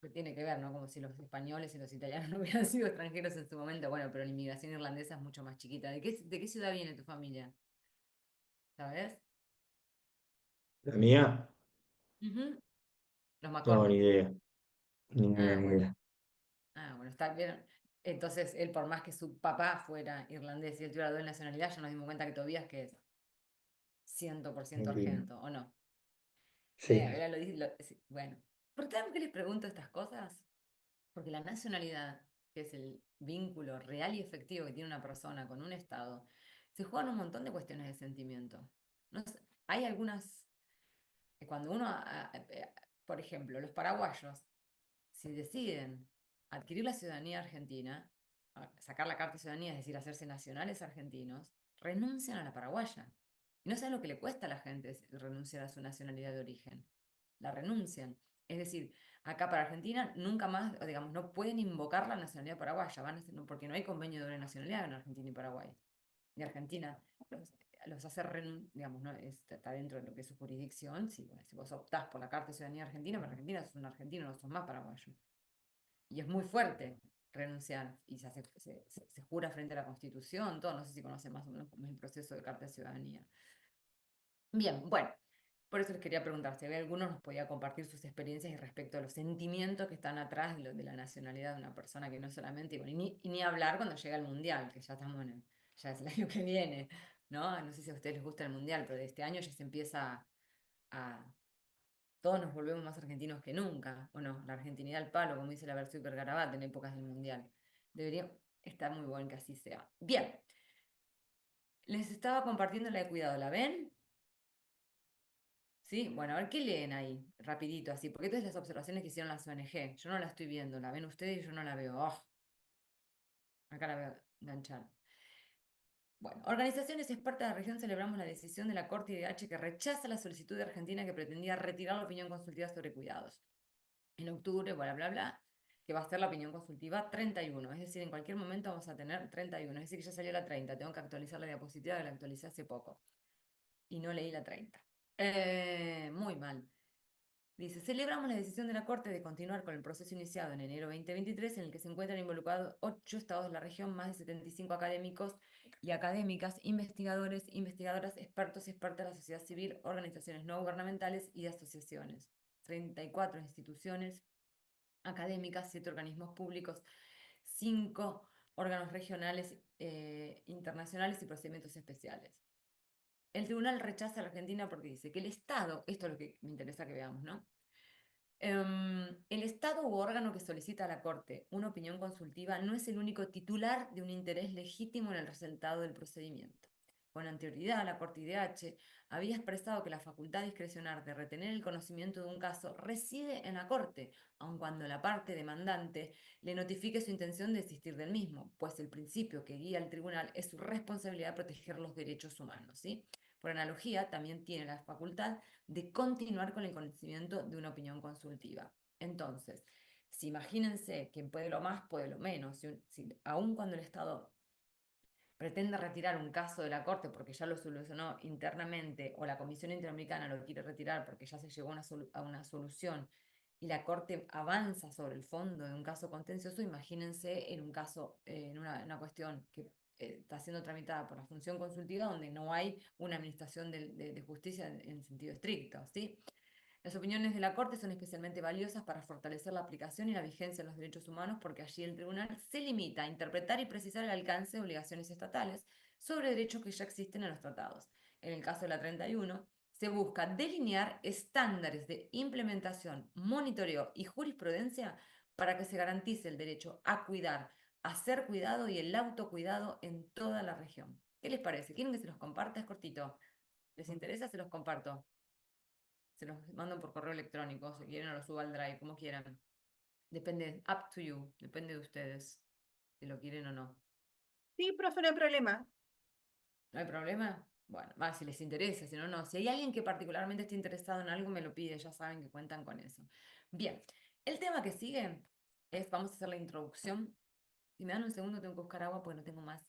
Speaker 1: Que tiene que ver, ¿no? Como si los españoles y los italianos no hubieran sido extranjeros en su momento. Bueno, pero la inmigración irlandesa es mucho más chiquita. ¿De qué ciudad viene tu familia? ¿Sabes?
Speaker 8: La mía,
Speaker 1: Ujú. Los
Speaker 8: no, ni
Speaker 1: McCormick.
Speaker 8: idea. Ni idea,
Speaker 1: Ah,
Speaker 8: ni
Speaker 1: bueno.
Speaker 8: idea.
Speaker 1: Ah, bueno, está bien. Entonces, él, por más que su papá fuera irlandés y él tuviera doble nacionalidad, ya nos dimos cuenta que Tobías que es 100%
Speaker 8: Entiendo.
Speaker 1: argento, ¿o no?
Speaker 8: Sí,
Speaker 1: Ahora sí, bueno. ¿Por qué les pregunto estas cosas? Porque la nacionalidad, que es el vínculo real y efectivo que tiene una persona con un Estado, se juegan un montón de cuestiones de sentimiento. Hay algunas, cuando uno, por ejemplo, los paraguayos, si deciden adquirir la ciudadanía argentina, sacar la carta de ciudadanía, es decir, hacerse nacionales argentinos, renuncian a la paraguaya. Y no saben lo que le cuesta a la gente renunciar a su nacionalidad de origen. La renuncian. Es decir, acá para Argentina nunca más, o digamos, no pueden invocar la nacionalidad paraguaya, porque no hay convenio de doble nacionalidad en Argentina y Paraguay. Y Argentina los hace, digamos, ¿no? Está dentro de lo que es su jurisdicción. Si, bueno, si vos optás por la Carta de Ciudadanía Argentina, para Argentina sos un argentino, no sos más paraguayo. Y es muy fuerte renunciar y se jura frente a la Constitución, todo, no sé si conocen más o menos cómo es el proceso de Carta de Ciudadanía. Bien, bueno, por eso les quería preguntar si alguno nos podía compartir sus experiencias y respecto a los sentimientos que están atrás de la nacionalidad de una persona que no solamente, y, bueno, y ni hablar cuando llega el Mundial, que ya estamos ya es el año que viene, ¿no? No sé si a ustedes les gusta el Mundial, pero de este año ya se empieza a... Todos nos volvemos más argentinos que nunca, ¿o no? La argentinidad al palo, como dice la versión Garabat en épocas del Mundial. Debería estar muy bueno que así sea. Bien, les estaba compartiendo la de cuidado, ¿la ven? Sí, bueno, a ver qué leen ahí, rapidito, así, porque estas son las observaciones que hicieron las ONG. Yo no la estoy viendo, la ven ustedes y yo no la veo. Oh, acá la veo enganchar. Bueno, organizaciones expertas de la región celebramos la decisión de la Corte IDH que rechaza la solicitud de Argentina que pretendía retirar la opinión consultiva sobre cuidados. En octubre, bla, bla, bla, que va a ser la opinión consultiva 31, es decir, en cualquier momento vamos a tener 31, es decir, que ya salió la 30, tengo que actualizar la diapositiva que la actualicé hace poco y no leí la 30. Muy mal. Dice, celebramos la decisión de la Corte de continuar con el proceso iniciado en enero 2023, en el que se encuentran involucrados 8 estados de la región, más de 75 académicos y académicas, investigadores, investigadoras, expertos y expertas de la sociedad civil, organizaciones no gubernamentales y asociaciones. 34 instituciones académicas, 7 organismos públicos, 5 órganos regionales, internacionales y procedimientos especiales. El tribunal rechaza a la Argentina porque dice que el Estado, esto es lo que me interesa que veamos, ¿no? El Estado u órgano que solicita a la Corte una opinión consultiva no es el único titular de un interés legítimo en el resultado del procedimiento. Con anterioridad, la Corte IDH había expresado que la facultad discrecional de retener el conocimiento de un caso reside en la Corte, aun cuando la parte demandante le notifique su intención de desistir del mismo, pues el principio que guía al tribunal es su responsabilidad de proteger los derechos humanos, ¿sí? Por analogía, también tiene la facultad de continuar con el conocimiento de una opinión consultiva. Entonces, si imagínense que puede lo más, puede lo menos, aun cuando el Estado pretende retirar un caso de la Corte porque ya lo solucionó internamente o la Comisión Interamericana lo quiere retirar porque ya se llegó a una solución y la Corte avanza sobre el fondo de un caso contencioso, imagínense en un caso, en una cuestión que está siendo tramitada por la función consultiva donde no hay una administración de justicia en sentido estricto, ¿sí? Las opiniones de la Corte son especialmente valiosas para fortalecer la aplicación y la vigencia de los derechos humanos porque allí el tribunal se limita a interpretar y precisar el alcance de obligaciones estatales sobre derechos que ya existen en los tratados. En el caso de la 31, se busca delinear estándares de implementación, monitoreo y jurisprudencia para que se garantice el derecho a cuidar, a ser cuidado y el autocuidado en toda la región. ¿Qué les parece? ¿Quieren que se los comparta? Es cortito. ¿Les interesa? Se los comparto. Se los mando por correo electrónico, si quieren o lo subo al Drive, como quieran. Depende, up to you, depende de ustedes, si lo quieren o no.
Speaker 7: Sí, profe, no hay problema.
Speaker 1: ¿No hay problema? Bueno, más si les interesa, si no, no. Si hay alguien que particularmente esté interesado en algo, me lo pide, ya saben que cuentan con eso. Bien, el tema que sigue es, vamos a hacer la introducción. Si me dan un segundo, tengo que buscar agua porque no tengo más.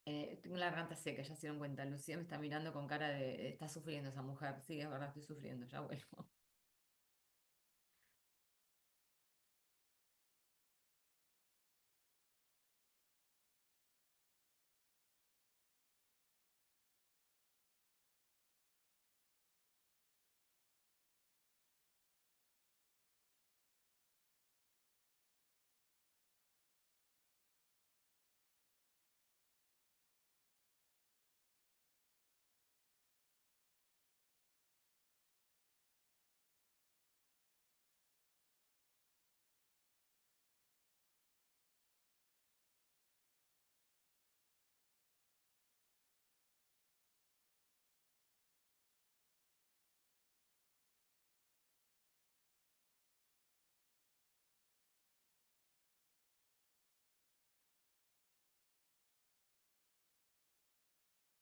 Speaker 1: Tengo la garganta seca, ya se dieron cuenta. Lucía me está mirando con cara de, está sufriendo esa mujer. Sí, es verdad, estoy sufriendo, ya vuelvo.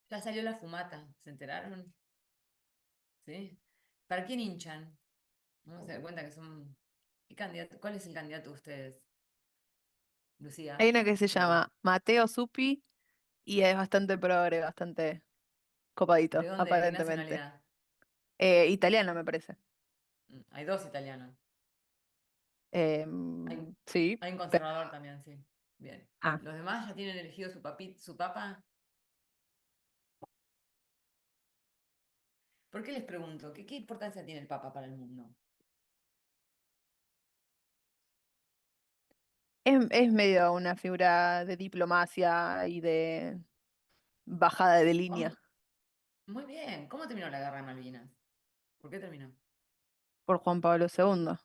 Speaker 1: Ya salió la fumata, ¿se enteraron? ¿Sí? ¿Para quién hinchan? Vamos a dar cuenta que son... ¿Cuál es el candidato de ustedes, Lucía?
Speaker 9: Hay uno que se
Speaker 1: Sí.
Speaker 9: llama Mateo Suppi y es bastante progre, bastante copadito,
Speaker 1: ¿De dónde? ¿De qué
Speaker 9: aparentemente.
Speaker 1: nacionalidad?
Speaker 9: Italiano, me parece.
Speaker 1: Hay dos italianos. Hay,
Speaker 9: Sí,
Speaker 1: hay un
Speaker 9: pero...
Speaker 1: conservador también, sí. Bien.
Speaker 9: Ah,
Speaker 1: ¿Los demás ya tienen elegido su papa? ¿Por qué les pregunto? ¿Qué importancia tiene el papa para el mundo?
Speaker 9: es medio una figura de diplomacia y de bajada de línea
Speaker 1: Muy bien. ¿Cómo terminó la guerra de Malvinas? ¿Por qué terminó?
Speaker 9: por Juan Pablo II.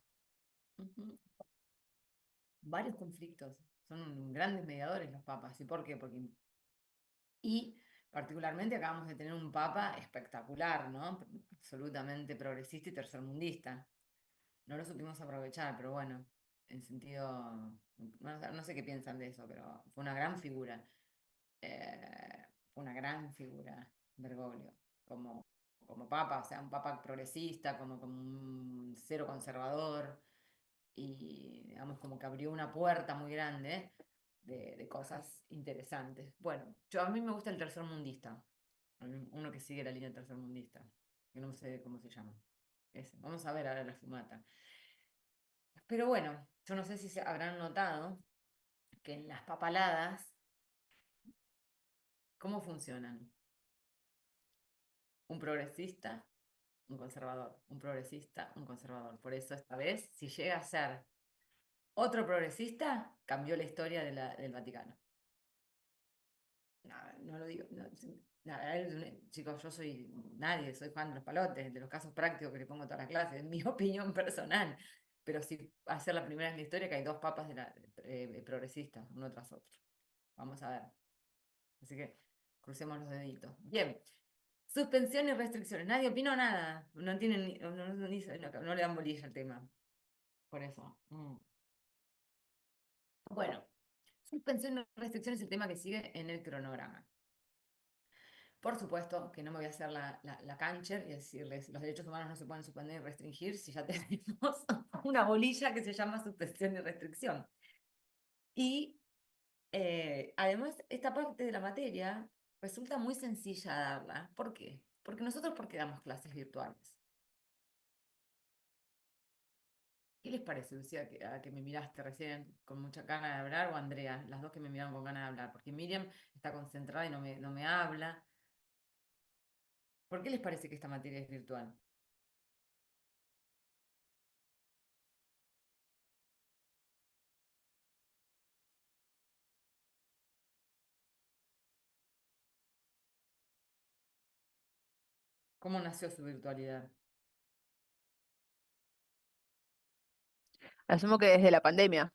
Speaker 1: Ujú. Varios conflictos. Son grandes mediadores los papas. ¿Y por qué? Y particularmente acabamos de tener un papa espectacular, ¿no? Absolutamente progresista y tercermundista. No lo supimos aprovechar, pero bueno, en sentido, no sé qué piensan de eso, pero fue una gran figura. Fue una gran figura, Bergoglio, como papa, o sea, un papa progresista, como un cero conservador, y digamos como que abrió una puerta muy grande de cosas interesantes. Bueno, a mí me gusta el tercermundista, uno que sigue la línea tercermundista, que no sé cómo se llama. Ese. Vamos a ver ahora la fumata. Pero bueno, yo no sé si se habrán notado que en las papaladas, ¿cómo funcionan? Un progresista, un conservador, un progresista, un conservador. Por eso esta vez, si llega a ser otro progresista, cambió la historia del Vaticano. No, no lo digo. No, la verdad chicos, yo soy nadie, soy Juan de los Palotes, de los casos prácticos que le pongo a todas las clases, es mi opinión personal. Pero sí, va a ser la primera en la historia que hay dos papas progresistas, uno tras otro. Vamos a ver. Así que crucemos los deditos. Bien. Suspensión y restricciones. Nadie opinó nada. No tienen no le dan bolilla al tema. Por eso. Bueno, suspensión y restricción es el tema que sigue en el cronograma. Por supuesto que no me voy a hacer la cancher y decirles los derechos humanos no se pueden suspender y restringir si ya tenemos una bolilla que se llama suspensión y restricción. Y además, esta parte de la materia resulta muy sencilla darla. ¿Por qué? Porque nosotros, ¿por qué damos clases virtuales? ¿Qué les parece, Lucía, que me miraste recién con mucha gana de hablar, o Andrea, las dos que me miraron con ganas de hablar? Porque Miriam está concentrada y no me habla. ¿Por qué les parece que esta materia es virtual? ¿Cómo nació su virtualidad?
Speaker 9: Asumo que desde la pandemia.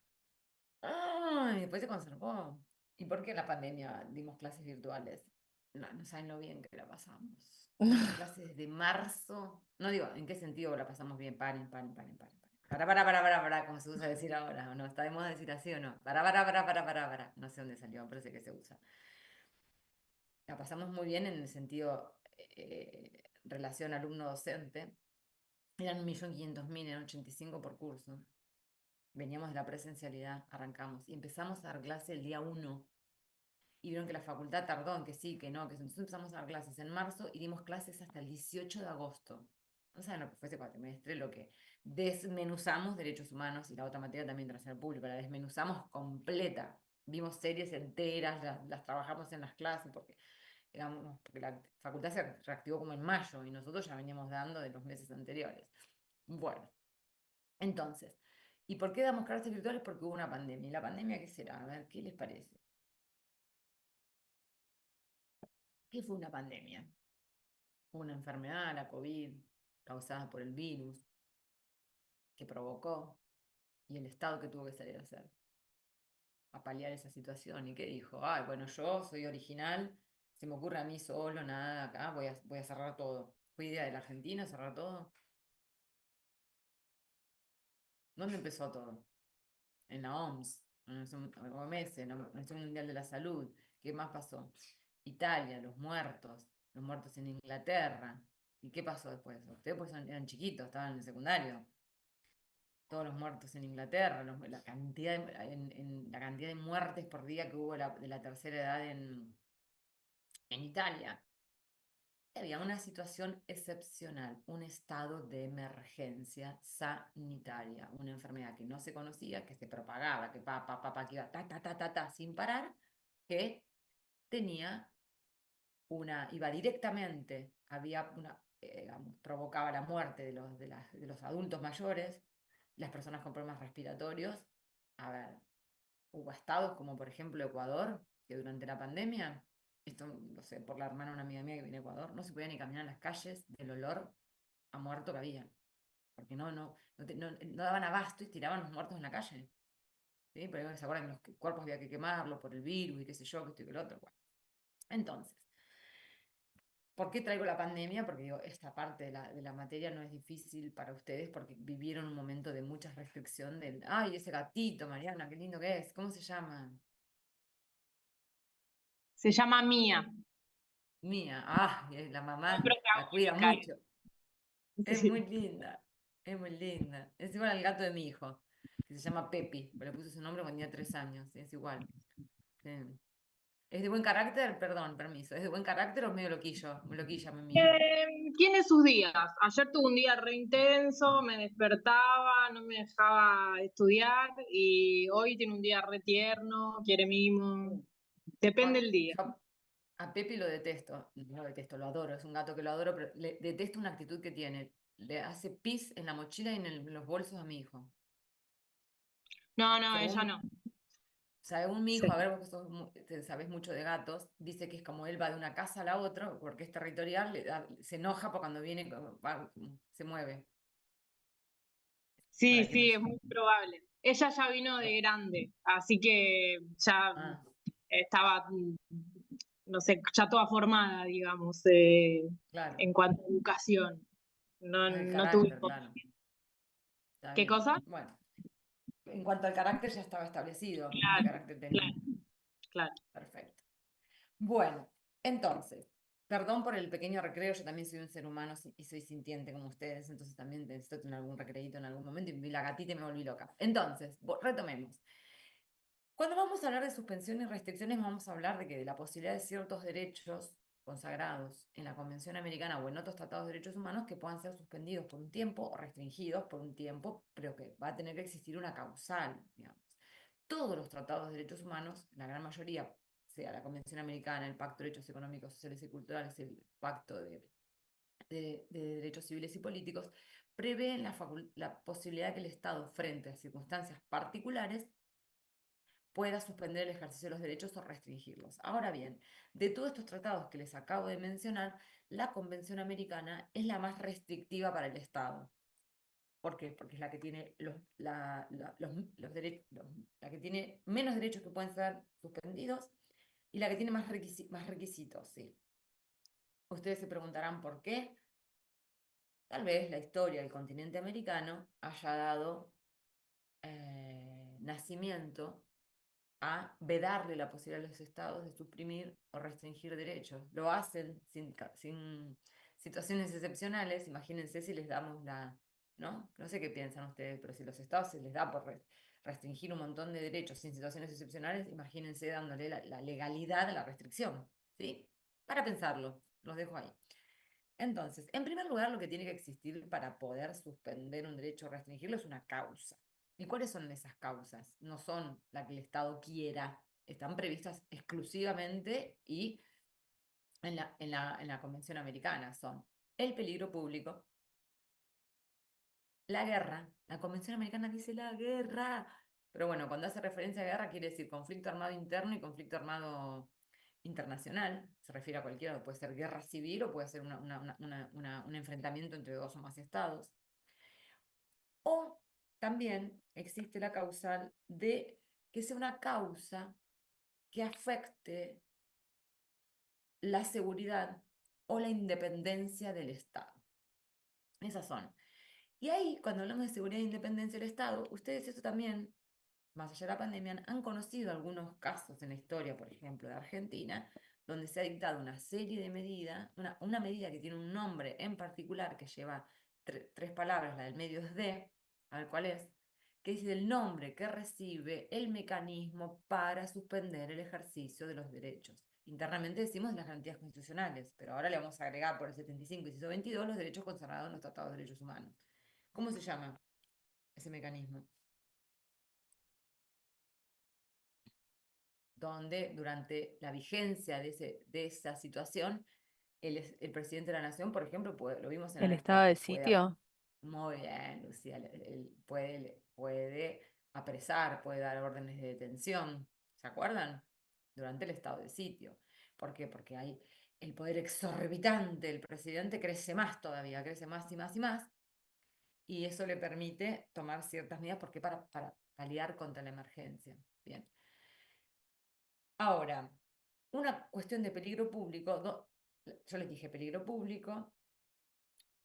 Speaker 1: ¡Ay! Después se conservó. ¿Y por qué en la pandemia dimos clases virtuales? No saben lo bien que la pasamos. Dimos clases desde marzo. No digo, ¿en qué sentido la pasamos bien? Paren. Para, como se usa decir ahora, ¿o no? ¿Está de moda decir así o no? Para. No sé dónde salió, pero sé que se usa. La pasamos muy bien en el sentido relación alumno-docente. Eran 1.500.000, eran 85 por curso. Veníamos de la presencialidad, arrancamos y empezamos a dar clase el día 1. Y vieron que la facultad tardó en que sí, que no, que entonces empezamos a dar clases en marzo y dimos clases hasta el 18 de agosto. No saben lo que fue ese cuatrimestre, lo que desmenuzamos derechos humanos y la otra materia también relación público, la desmenuzamos completa. Vimos series enteras, las trabajamos en las clases porque la facultad se reactivó como en mayo y nosotros ya veníamos dando de los meses anteriores. Bueno, entonces, ¿y por qué damos clases virtuales? Porque hubo una pandemia. ¿Y la pandemia qué será? A ver, ¿qué les parece? ¿Qué fue una pandemia? Una enfermedad, la COVID, causada por el virus, que provocó, y el Estado que tuvo que salir a hacer, a paliar esa situación. ¿Y qué dijo? Ay, bueno, yo soy original, se me ocurre a mí solo, nada, acá voy a cerrar todo. ¿Fue idea de la Argentina cerrar todo? ¿Dónde empezó todo? En la OMS, en la OMS, en la Organización Mundial de la Salud. ¿Qué más pasó? Italia, los muertos en Inglaterra. ¿Y qué pasó después? Ustedes pues eran chiquitos, estaban en el secundario. todos los muertos en Inglaterra, la cantidad la cantidad de muertes por día que hubo de la tercera edad en Italia. Había una situación excepcional, un estado de emergencia sanitaria, una enfermedad que no se conocía, que se propagaba, que que iba sin parar, que iba directamente, digamos, provocaba la muerte de los adultos mayores, las personas con problemas respiratorios. A ver, hubo estados como por ejemplo Ecuador, que durante la pandemia, esto lo sé por la hermana de una amiga mía que viene a Ecuador, no se podía ni caminar en las calles del olor a muerto que había, porque no daban abasto y tiraban los muertos en la calle. ¿Sí? Pero se acuerdan que los cuerpos había que quemarlos por el virus y qué sé yo, que esto y que lo otro. Bueno. Entonces, ¿por qué traigo la pandemia? Porque digo, esta parte de la materia no es difícil para ustedes porque vivieron un momento de mucha restricción ay, ese gatito, Mariana, qué lindo que es, ¿cómo se llama?
Speaker 3: Se llama Mía,
Speaker 1: Mía, la
Speaker 3: la
Speaker 1: mamá la cuida
Speaker 3: protagónica.
Speaker 1: mucho, es muy linda, es muy linda, es igual al gato de mi hijo, que se llama Pepi, le puse su nombre cuando tenía 3 años, es igual. Sí. ¿Es de buen carácter? Perdón, permiso. ¿Es de buen carácter o es medio loquillo? Loquilla, mi Mía.
Speaker 3: Tiene sus días. Ayer tuve un día re intenso, me despertaba, no me dejaba estudiar y hoy tiene un día re tierno, quiere mimo. Depende
Speaker 1: Bueno,
Speaker 3: del día.
Speaker 1: yo a Pepi lo detesto, no lo detesto, lo adoro, es un gato que lo adoro, pero detesto una actitud que tiene. Le hace pis en la mochila y en los bolsos a mi hijo.
Speaker 3: No, ella
Speaker 1: Según,
Speaker 3: no.
Speaker 1: según mi
Speaker 3: Sí.
Speaker 1: hijo, a ver, vos que sabés mucho de gatos, dice que es como él va de una casa a la otra, porque es territorial, se enoja por cuando viene, se mueve.
Speaker 3: Sí,
Speaker 1: Para que
Speaker 3: sí, es muy probable. Ella ya vino de grande, así que ya
Speaker 1: Ah,
Speaker 3: estaba, no sé, ya toda formada, digamos,
Speaker 1: claro,
Speaker 3: en cuanto a educación. No,
Speaker 1: el
Speaker 3: no tuve
Speaker 1: carácter, claro. Está
Speaker 3: ¿Qué
Speaker 1: bien.
Speaker 3: cosa?
Speaker 1: Bueno, en cuanto al carácter ya estaba establecido, qué
Speaker 3: Claro,
Speaker 1: carácter tenía.
Speaker 3: claro, claro.
Speaker 1: Perfecto. Bueno, entonces, perdón por el pequeño recreo, yo también soy un ser humano y soy sintiente como ustedes, entonces también necesito tener algún recreíto en algún momento y vi la gatita y me volví loca. Entonces, retomemos. Cuando vamos a hablar de suspensión y restricciones, vamos a hablar de la posibilidad de ciertos derechos consagrados en la Convención Americana o en otros tratados de derechos humanos que puedan ser suspendidos por un tiempo o restringidos por un tiempo, pero que va a tener que existir una causal, digamos. Todos los tratados de derechos humanos, la gran mayoría, sea la Convención Americana, el Pacto de Derechos Económicos, Sociales y Culturales, el Pacto de Derechos Civiles y Políticos, prevén la posibilidad de que el Estado, frente a circunstancias particulares, pueda suspender el ejercicio de los derechos o restringirlos. Ahora bien, de todos estos tratados que les acabo de mencionar, la Convención Americana es la más restrictiva para el Estado. ¿Por qué? Porque es la que tiene la que tiene menos derechos que pueden ser suspendidos y la que tiene más requisitos, sí. Ustedes se preguntarán por qué. Tal vez la historia del continente americano haya dado nacimiento a vedarle la posibilidad a los estados de suprimir o restringir derechos. Lo hacen sin situaciones excepcionales. Imagínense si les damos ¿no? No sé qué piensan ustedes, pero si los estados se les da por restringir un montón de derechos sin situaciones excepcionales, imagínense dándole la legalidad a la restricción, ¿sí? Para pensarlo, los dejo ahí. Entonces, en primer lugar, lo que tiene que existir para poder suspender un derecho o restringirlo es una causa. ¿Y cuáles son esas causas? No son la que el Estado quiera, están previstas exclusivamente y en la Convención Americana. Son el peligro público, la guerra. La Convención Americana dice la guerra, pero bueno, cuando hace referencia a guerra quiere decir conflicto armado interno y conflicto armado internacional. Se refiere a cualquiera, puede ser guerra civil o puede ser un enfrentamiento entre dos o más estados. O también existe la causal de que sea una causa que afecte la seguridad o la independencia del Estado. Esas son. Y ahí, cuando hablamos de seguridad e independencia del Estado, ustedes esto también, más allá de la pandemia, han conocido algunos casos en la historia, por ejemplo, de Argentina, donde se ha dictado una serie de medidas, una medida que tiene un nombre en particular que lleva 3 palabras, la del medio es de, a ver cuál es, que dice el nombre que recibe el mecanismo para suspender el ejercicio de los derechos. Internamente decimos las garantías constitucionales, pero ahora le vamos a agregar por el 75 y inciso 22 los derechos consagrados en los tratados de derechos humanos. ¿Cómo se llama ese mecanismo? Donde durante la vigencia de esa situación, el presidente de la Nación, por ejemplo, lo vimos en
Speaker 9: ¿El
Speaker 1: la
Speaker 9: estado de
Speaker 1: puede
Speaker 9: sitio?
Speaker 1: muy bien, Lucía. Él puede apresar, puede dar órdenes de detención. ¿Se acuerdan? Durante el estado de sitio. ¿Por qué? Porque hay el poder exorbitante del presidente crece más todavía, crece más y más y más. Y eso le permite tomar ciertas medidas porque para paliar contra la emergencia. Bien. Ahora, una cuestión de peligro público, yo les dije peligro público,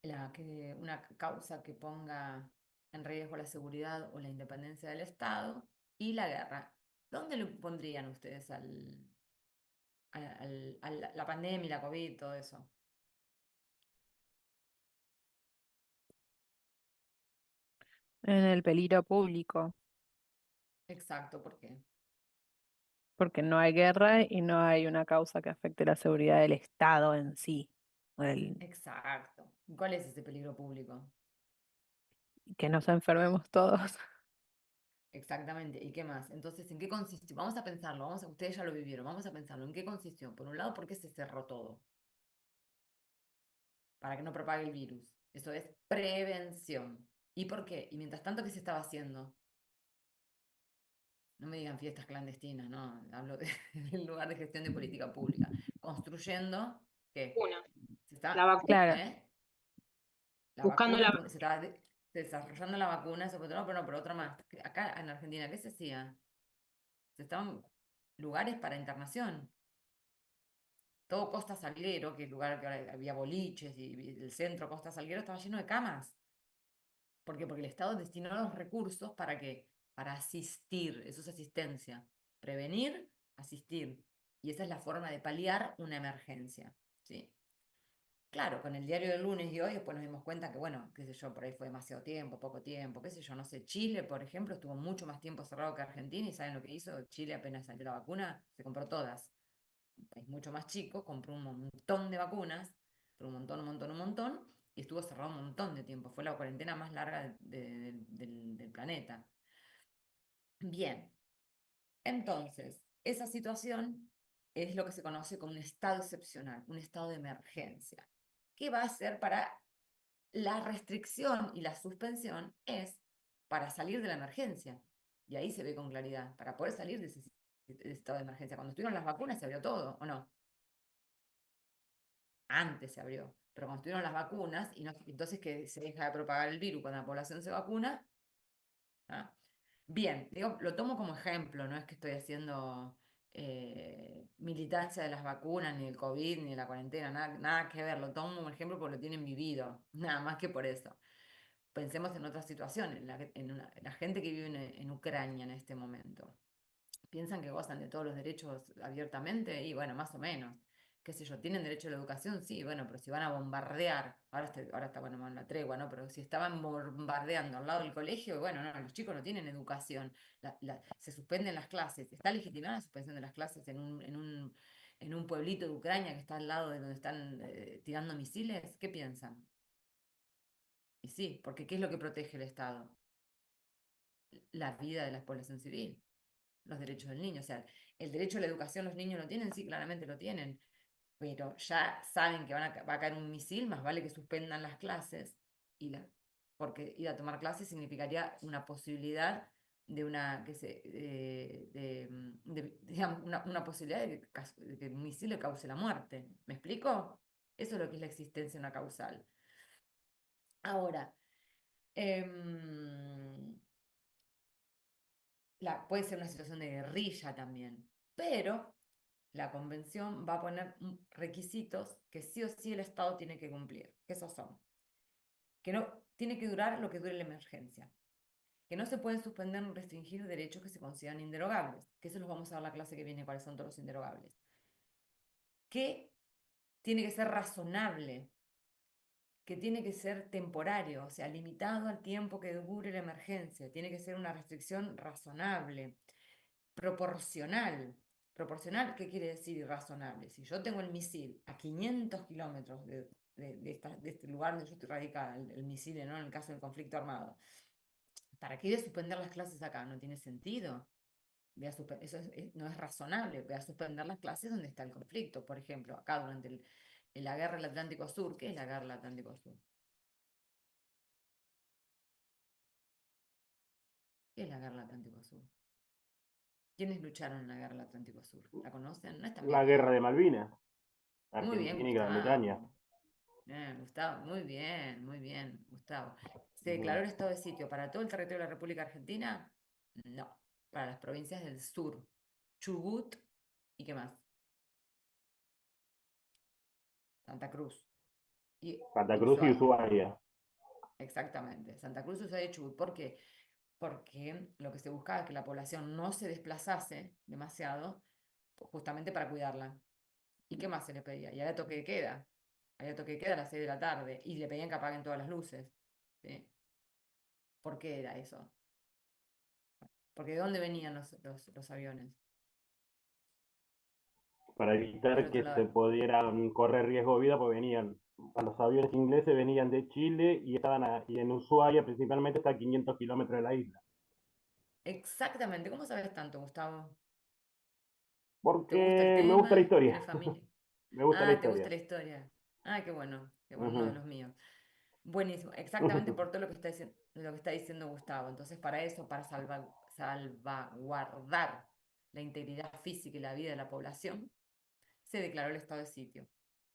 Speaker 1: una causa que ponga en riesgo la seguridad o la independencia del Estado y la guerra. ¿Dónde lo pondrían ustedes a la pandemia, la COVID, todo eso?
Speaker 9: En el peligro público,
Speaker 1: Exacto, ¿por qué?
Speaker 9: porque no hay guerra y no hay una causa que afecte la seguridad del Estado en sí.
Speaker 1: Exacto. ¿Y cuál es ese peligro público?
Speaker 9: Que nos enfermemos todos.
Speaker 1: Exactamente. ¿Y qué más? Entonces, ¿en qué consistió? Vamos a pensarlo, ustedes ya lo vivieron, vamos a pensarlo. ¿En qué consistió? Por un lado, ¿por qué se cerró todo? Para que no propague el virus. Eso es prevención. ¿Y por qué? Y mientras tanto, ¿qué se estaba haciendo? No me digan fiestas clandestinas, no, hablo del lugar de gestión de política pública. Construyendo, ¿qué?
Speaker 3: Una,
Speaker 1: Se está,
Speaker 3: la vacuna.
Speaker 9: Claro.
Speaker 1: ¿eh? La
Speaker 3: Buscando
Speaker 1: vacuna,
Speaker 3: la
Speaker 1: se estaba desarrollando la vacuna, eso por otro lado, pero no, por otro más. Acá en Argentina, ¿qué se hacía? Se estaban lugares para internación. Todo Costa Salguero, que es el lugar que ahora había boliches, y el centro Costa Salguero estaba lleno de camas. ¿Por qué? Porque el Estado destinó los recursos para qué, para asistir, eso es asistencia. Prevenir, asistir. Y esa es la forma de paliar una emergencia. ¿Sí? Claro, con el diario del lunes y hoy después nos dimos cuenta que, bueno, qué sé yo, por ahí fue demasiado tiempo, poco tiempo, qué sé yo, no sé, Chile, por ejemplo, estuvo mucho más tiempo cerrado que Argentina y ¿saben lo que hizo? Chile apenas salió la vacuna, se compró todas. Un país mucho más chico, compró un montón de vacunas, pero un montón, y estuvo cerrado un montón de tiempo. Fue la cuarentena más larga del planeta. Bien, entonces, esa situación es lo que se conoce como un estado excepcional, un estado de emergencia. ¿Qué va a hacer para la restricción y la suspensión? Es para salir de la emergencia. Y ahí se ve con claridad, para poder salir de ese estado de emergencia. Cuando estuvieron las vacunas se abrió todo, ¿o no? Antes se abrió, pero cuando estuvieron las vacunas, y entonces que se deja de propagar el virus cuando la población se vacuna. ¿Ah? Bien, digo, lo tomo como ejemplo, no es que estoy haciendo militancia de las vacunas, ni del COVID, ni de la cuarentena, nada que ver, lo tomo como ejemplo porque lo tienen vivido, nada más que por eso. Pensemos en otra situación, la gente que vive en Ucrania en este momento. ¿Piensan que gozan de todos los derechos abiertamente? Y bueno, más o menos. Qué sé yo, ¿tienen derecho a la educación? Sí, bueno, pero si van a bombardear, ahora está bueno en la tregua, ¿no? Pero si estaban bombardeando al lado del colegio, bueno, no, los chicos no tienen educación, se suspenden las clases. ¿Está legitimada la suspensión de las clases en un pueblito de Ucrania que está al lado de donde están tirando misiles? ¿Qué piensan? Y sí, porque ¿qué es lo que protege el Estado? La vida de la población civil, los derechos del niño. O sea, el derecho a la educación los niños lo tienen, sí, claramente lo tienen, pero ya saben que va a caer un misil, más vale que suspendan las clases, porque ir a tomar clases significaría una posibilidad de digamos, una posibilidad de que un misil le cause la muerte. ¿Me explico? Eso es lo que es la existencia de una causal. Ahora, puede ser una situación de guerrilla también, pero la convención va a poner requisitos que sí o sí el Estado tiene que cumplir, que esos son, que no tiene que durar lo que dure la emergencia, que no se pueden suspender ni restringir derechos que se consideran inderogables, que eso los vamos a ver la clase que viene, cuáles son todos los inderogables, que tiene que ser razonable que tiene que ser temporario, o sea, limitado al tiempo que dure la emergencia, tiene que ser una restricción razonable, proporcional. ¿Proporcional qué quiere decir razonable? Si yo tengo el misil a 500 kilómetros de este lugar donde yo estoy radicada, el misil, ¿no? En el caso del conflicto armado, ¿para qué voy a suspender las clases acá? No tiene sentido. Eso no es razonable. Voy a suspender las clases donde está el conflicto. Por ejemplo, acá durante la guerra del Atlántico Sur. ¿Qué es la guerra del Atlántico Sur? ¿Qué es la guerra del Atlántico Sur? ¿Quiénes lucharon en la guerra del Atlántico Sur? ¿La conocen? No es tan
Speaker 8: La
Speaker 1: vieja.
Speaker 8: guerra de Malvinas,
Speaker 1: Muy bien,
Speaker 8: Argentina y Gran Bretaña.
Speaker 1: Gustavo. Bien, Gustavo, muy bien, Gustavo. ¿Se
Speaker 8: Ujú.
Speaker 1: declaró el estado de sitio para todo el territorio de la República Argentina? No, para las provincias del sur. Chubut y ¿qué más? Santa Cruz
Speaker 8: Santa
Speaker 1: y
Speaker 8: Cruz y
Speaker 1: Ushuaia.
Speaker 8: Ushuaia.
Speaker 1: Exactamente. Santa Cruz, Ushuaia y Chubut. ¿Por qué? Porque lo que se buscaba es que la población no se desplazase demasiado, justamente para cuidarla. ¿Y qué más se le pedía? Y había toque de queda. Había toque de queda a las 6 de la tarde y le pedían que apaguen todas las luces. ¿Sí? ¿Por qué era eso? Porque ¿de dónde venían los aviones?
Speaker 8: Para
Speaker 1: Del
Speaker 8: evitar
Speaker 1: otro
Speaker 8: que se
Speaker 1: lado.
Speaker 8: pudieran correr riesgo de vida, pues venían, a los aviones ingleses venían de Chile y y en Ushuaia principalmente está a 500 kilómetros de la isla.
Speaker 1: Exactamente. ¿Cómo sabes tanto, Gustavo? ¿Te gusta el
Speaker 8: Porque me gusta la
Speaker 1: tema? ¿Tienes
Speaker 8: historia,
Speaker 1: familia?
Speaker 8: me gusta la
Speaker 1: Ah, ¿te gusta
Speaker 8: historia.
Speaker 1: la historia? Ah, qué bueno, uno de
Speaker 8: Ujú.
Speaker 1: los míos. Buenísimo, exactamente por todo lo que está diciendo Gustavo. Entonces, para eso, para salvaguardar la integridad física y la vida de la población, se declaró el estado de sitio.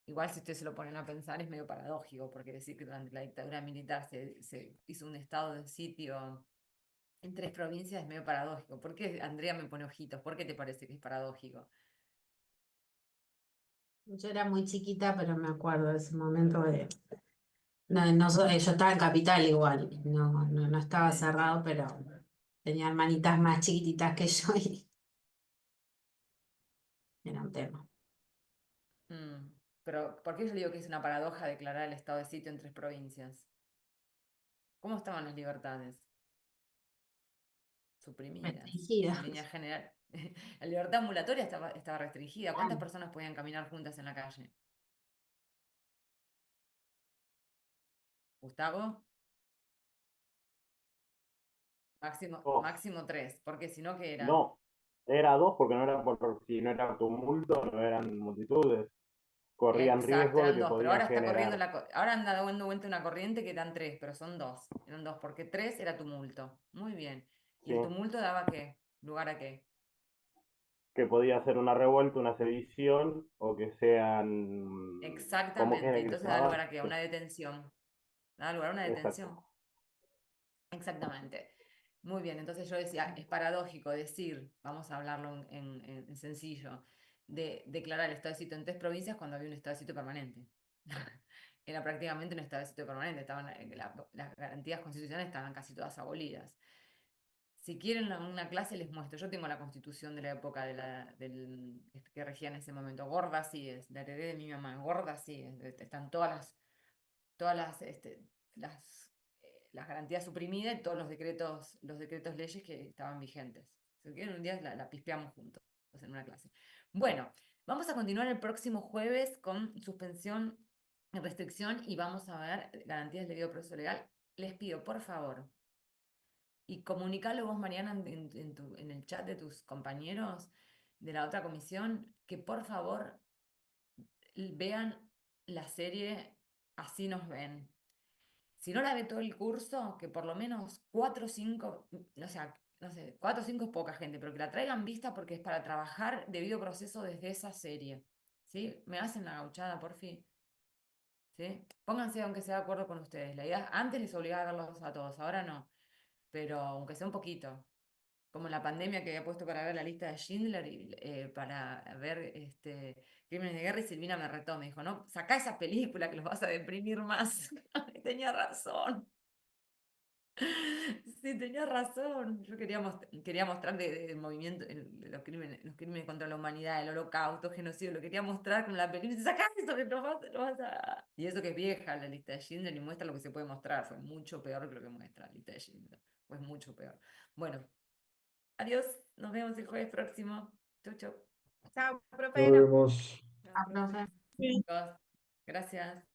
Speaker 1: Igual si ustedes se lo ponen a pensar es medio paradójico, porque decir que durante la dictadura militar se hizo un estado de sitio en 3 provincias es medio paradójico. ¿Por qué, Andrea, me pone ojitos? ¿Por qué te parece que es paradójico?
Speaker 10: Yo era muy chiquita, pero me acuerdo de ese momento de... No, yo estaba en Capital igual, no estaba
Speaker 1: Sí.
Speaker 10: cerrado, pero tenía hermanitas más chiquititas que yo y era un tema.
Speaker 1: Pero, ¿por qué yo digo que es una paradoja declarar el estado de sitio en 3 provincias? ¿Cómo estaban las libertades? Suprimidas,
Speaker 10: Restringida.
Speaker 1: en línea general. La libertad ambulatoria estaba restringida. ¿Cuántas personas podían caminar juntas en la calle? Gustavo,
Speaker 8: Dos.
Speaker 1: máximo 3, porque si no, ¿qué era?
Speaker 8: No, era dos porque no era si no era tumulto, no eran multitudes. Corrían
Speaker 1: Exacto,
Speaker 8: riesgo de
Speaker 1: eran
Speaker 8: que
Speaker 1: 2, pero ahora
Speaker 8: podían
Speaker 1: está corriendo
Speaker 8: generar.
Speaker 1: ahora anda dando vuelta una corriente que eran 3, pero son 2. Eran 2, porque 3 era tumulto. Muy bien. ¿Y
Speaker 8: Sí,
Speaker 1: el tumulto daba qué? ¿Lugar a qué?
Speaker 8: que podía ser una revuelta, una sedición, o que sean, ¿cómo que
Speaker 1: Exactamente.
Speaker 8: era que
Speaker 1: Entonces
Speaker 8: se
Speaker 1: da lugar
Speaker 8: llamaba?
Speaker 1: a qué? A una detención. Da lugar a una
Speaker 8: Exacto.
Speaker 1: detención. Exactamente. Muy bien, entonces yo decía, es paradójico decir, vamos a hablarlo en sencillo, de declarar el estado de sitio en 3 provincias cuando había un estado de sitio permanente. Era prácticamente un estado de sitio permanente, las garantías constitucionales estaban casi todas abolidas. Si quieren una clase les muestro, yo tengo la constitución de la época que regía en ese momento, gorda así es, la heredé de mi mamá, gorda así es, están todas las garantías suprimidas y todos los decretos leyes que estaban vigentes. Si quieren un día la pispeamos juntos en una clase. Bueno, vamos a continuar el próximo jueves con suspensión y restricción y vamos a ver garantías del debido proceso legal. Les pido, por favor, y comunicalo vos, Mariana, en el chat de tus compañeros de la otra comisión, que por favor vean la serie Así nos ven. Si no la ve todo el curso, que por lo menos 4 o 5, o sea, no sé, 4 o 5 es poca gente, pero que la traigan vista porque es para trabajar debido proceso desde esa serie. ¿Sí? ¿Me hacen la gauchada, por fin? ¿Sí? Pónganse aunque sea de acuerdo con ustedes. La idea, antes les obligaba a verlos a todos, ahora no. Pero aunque sea un poquito. Como en la pandemia que había puesto para ver la lista de Schindler y para ver Crímenes de Guerra y Silvina me retó, me dijo, no, sacá esa película que los vas a deprimir más. Y tenía razón. Sí, tenías razón. Yo quería mostrar del movimiento, de los crímenes contra la humanidad, el holocausto, genocidio, lo quería mostrar con la película. Y dice, sacá eso que no vas a... Y eso que es vieja la lista de Schindler y muestra lo que se puede mostrar. Fue mucho peor que lo que muestra la lista de Schindler. Fue mucho peor. Bueno, adiós. Nos vemos el jueves próximo. Chau, chau.
Speaker 3: Chao,
Speaker 11: Nos
Speaker 3: profe.
Speaker 11: vemos.
Speaker 10: Ah, profe.
Speaker 1: Chicos, gracias.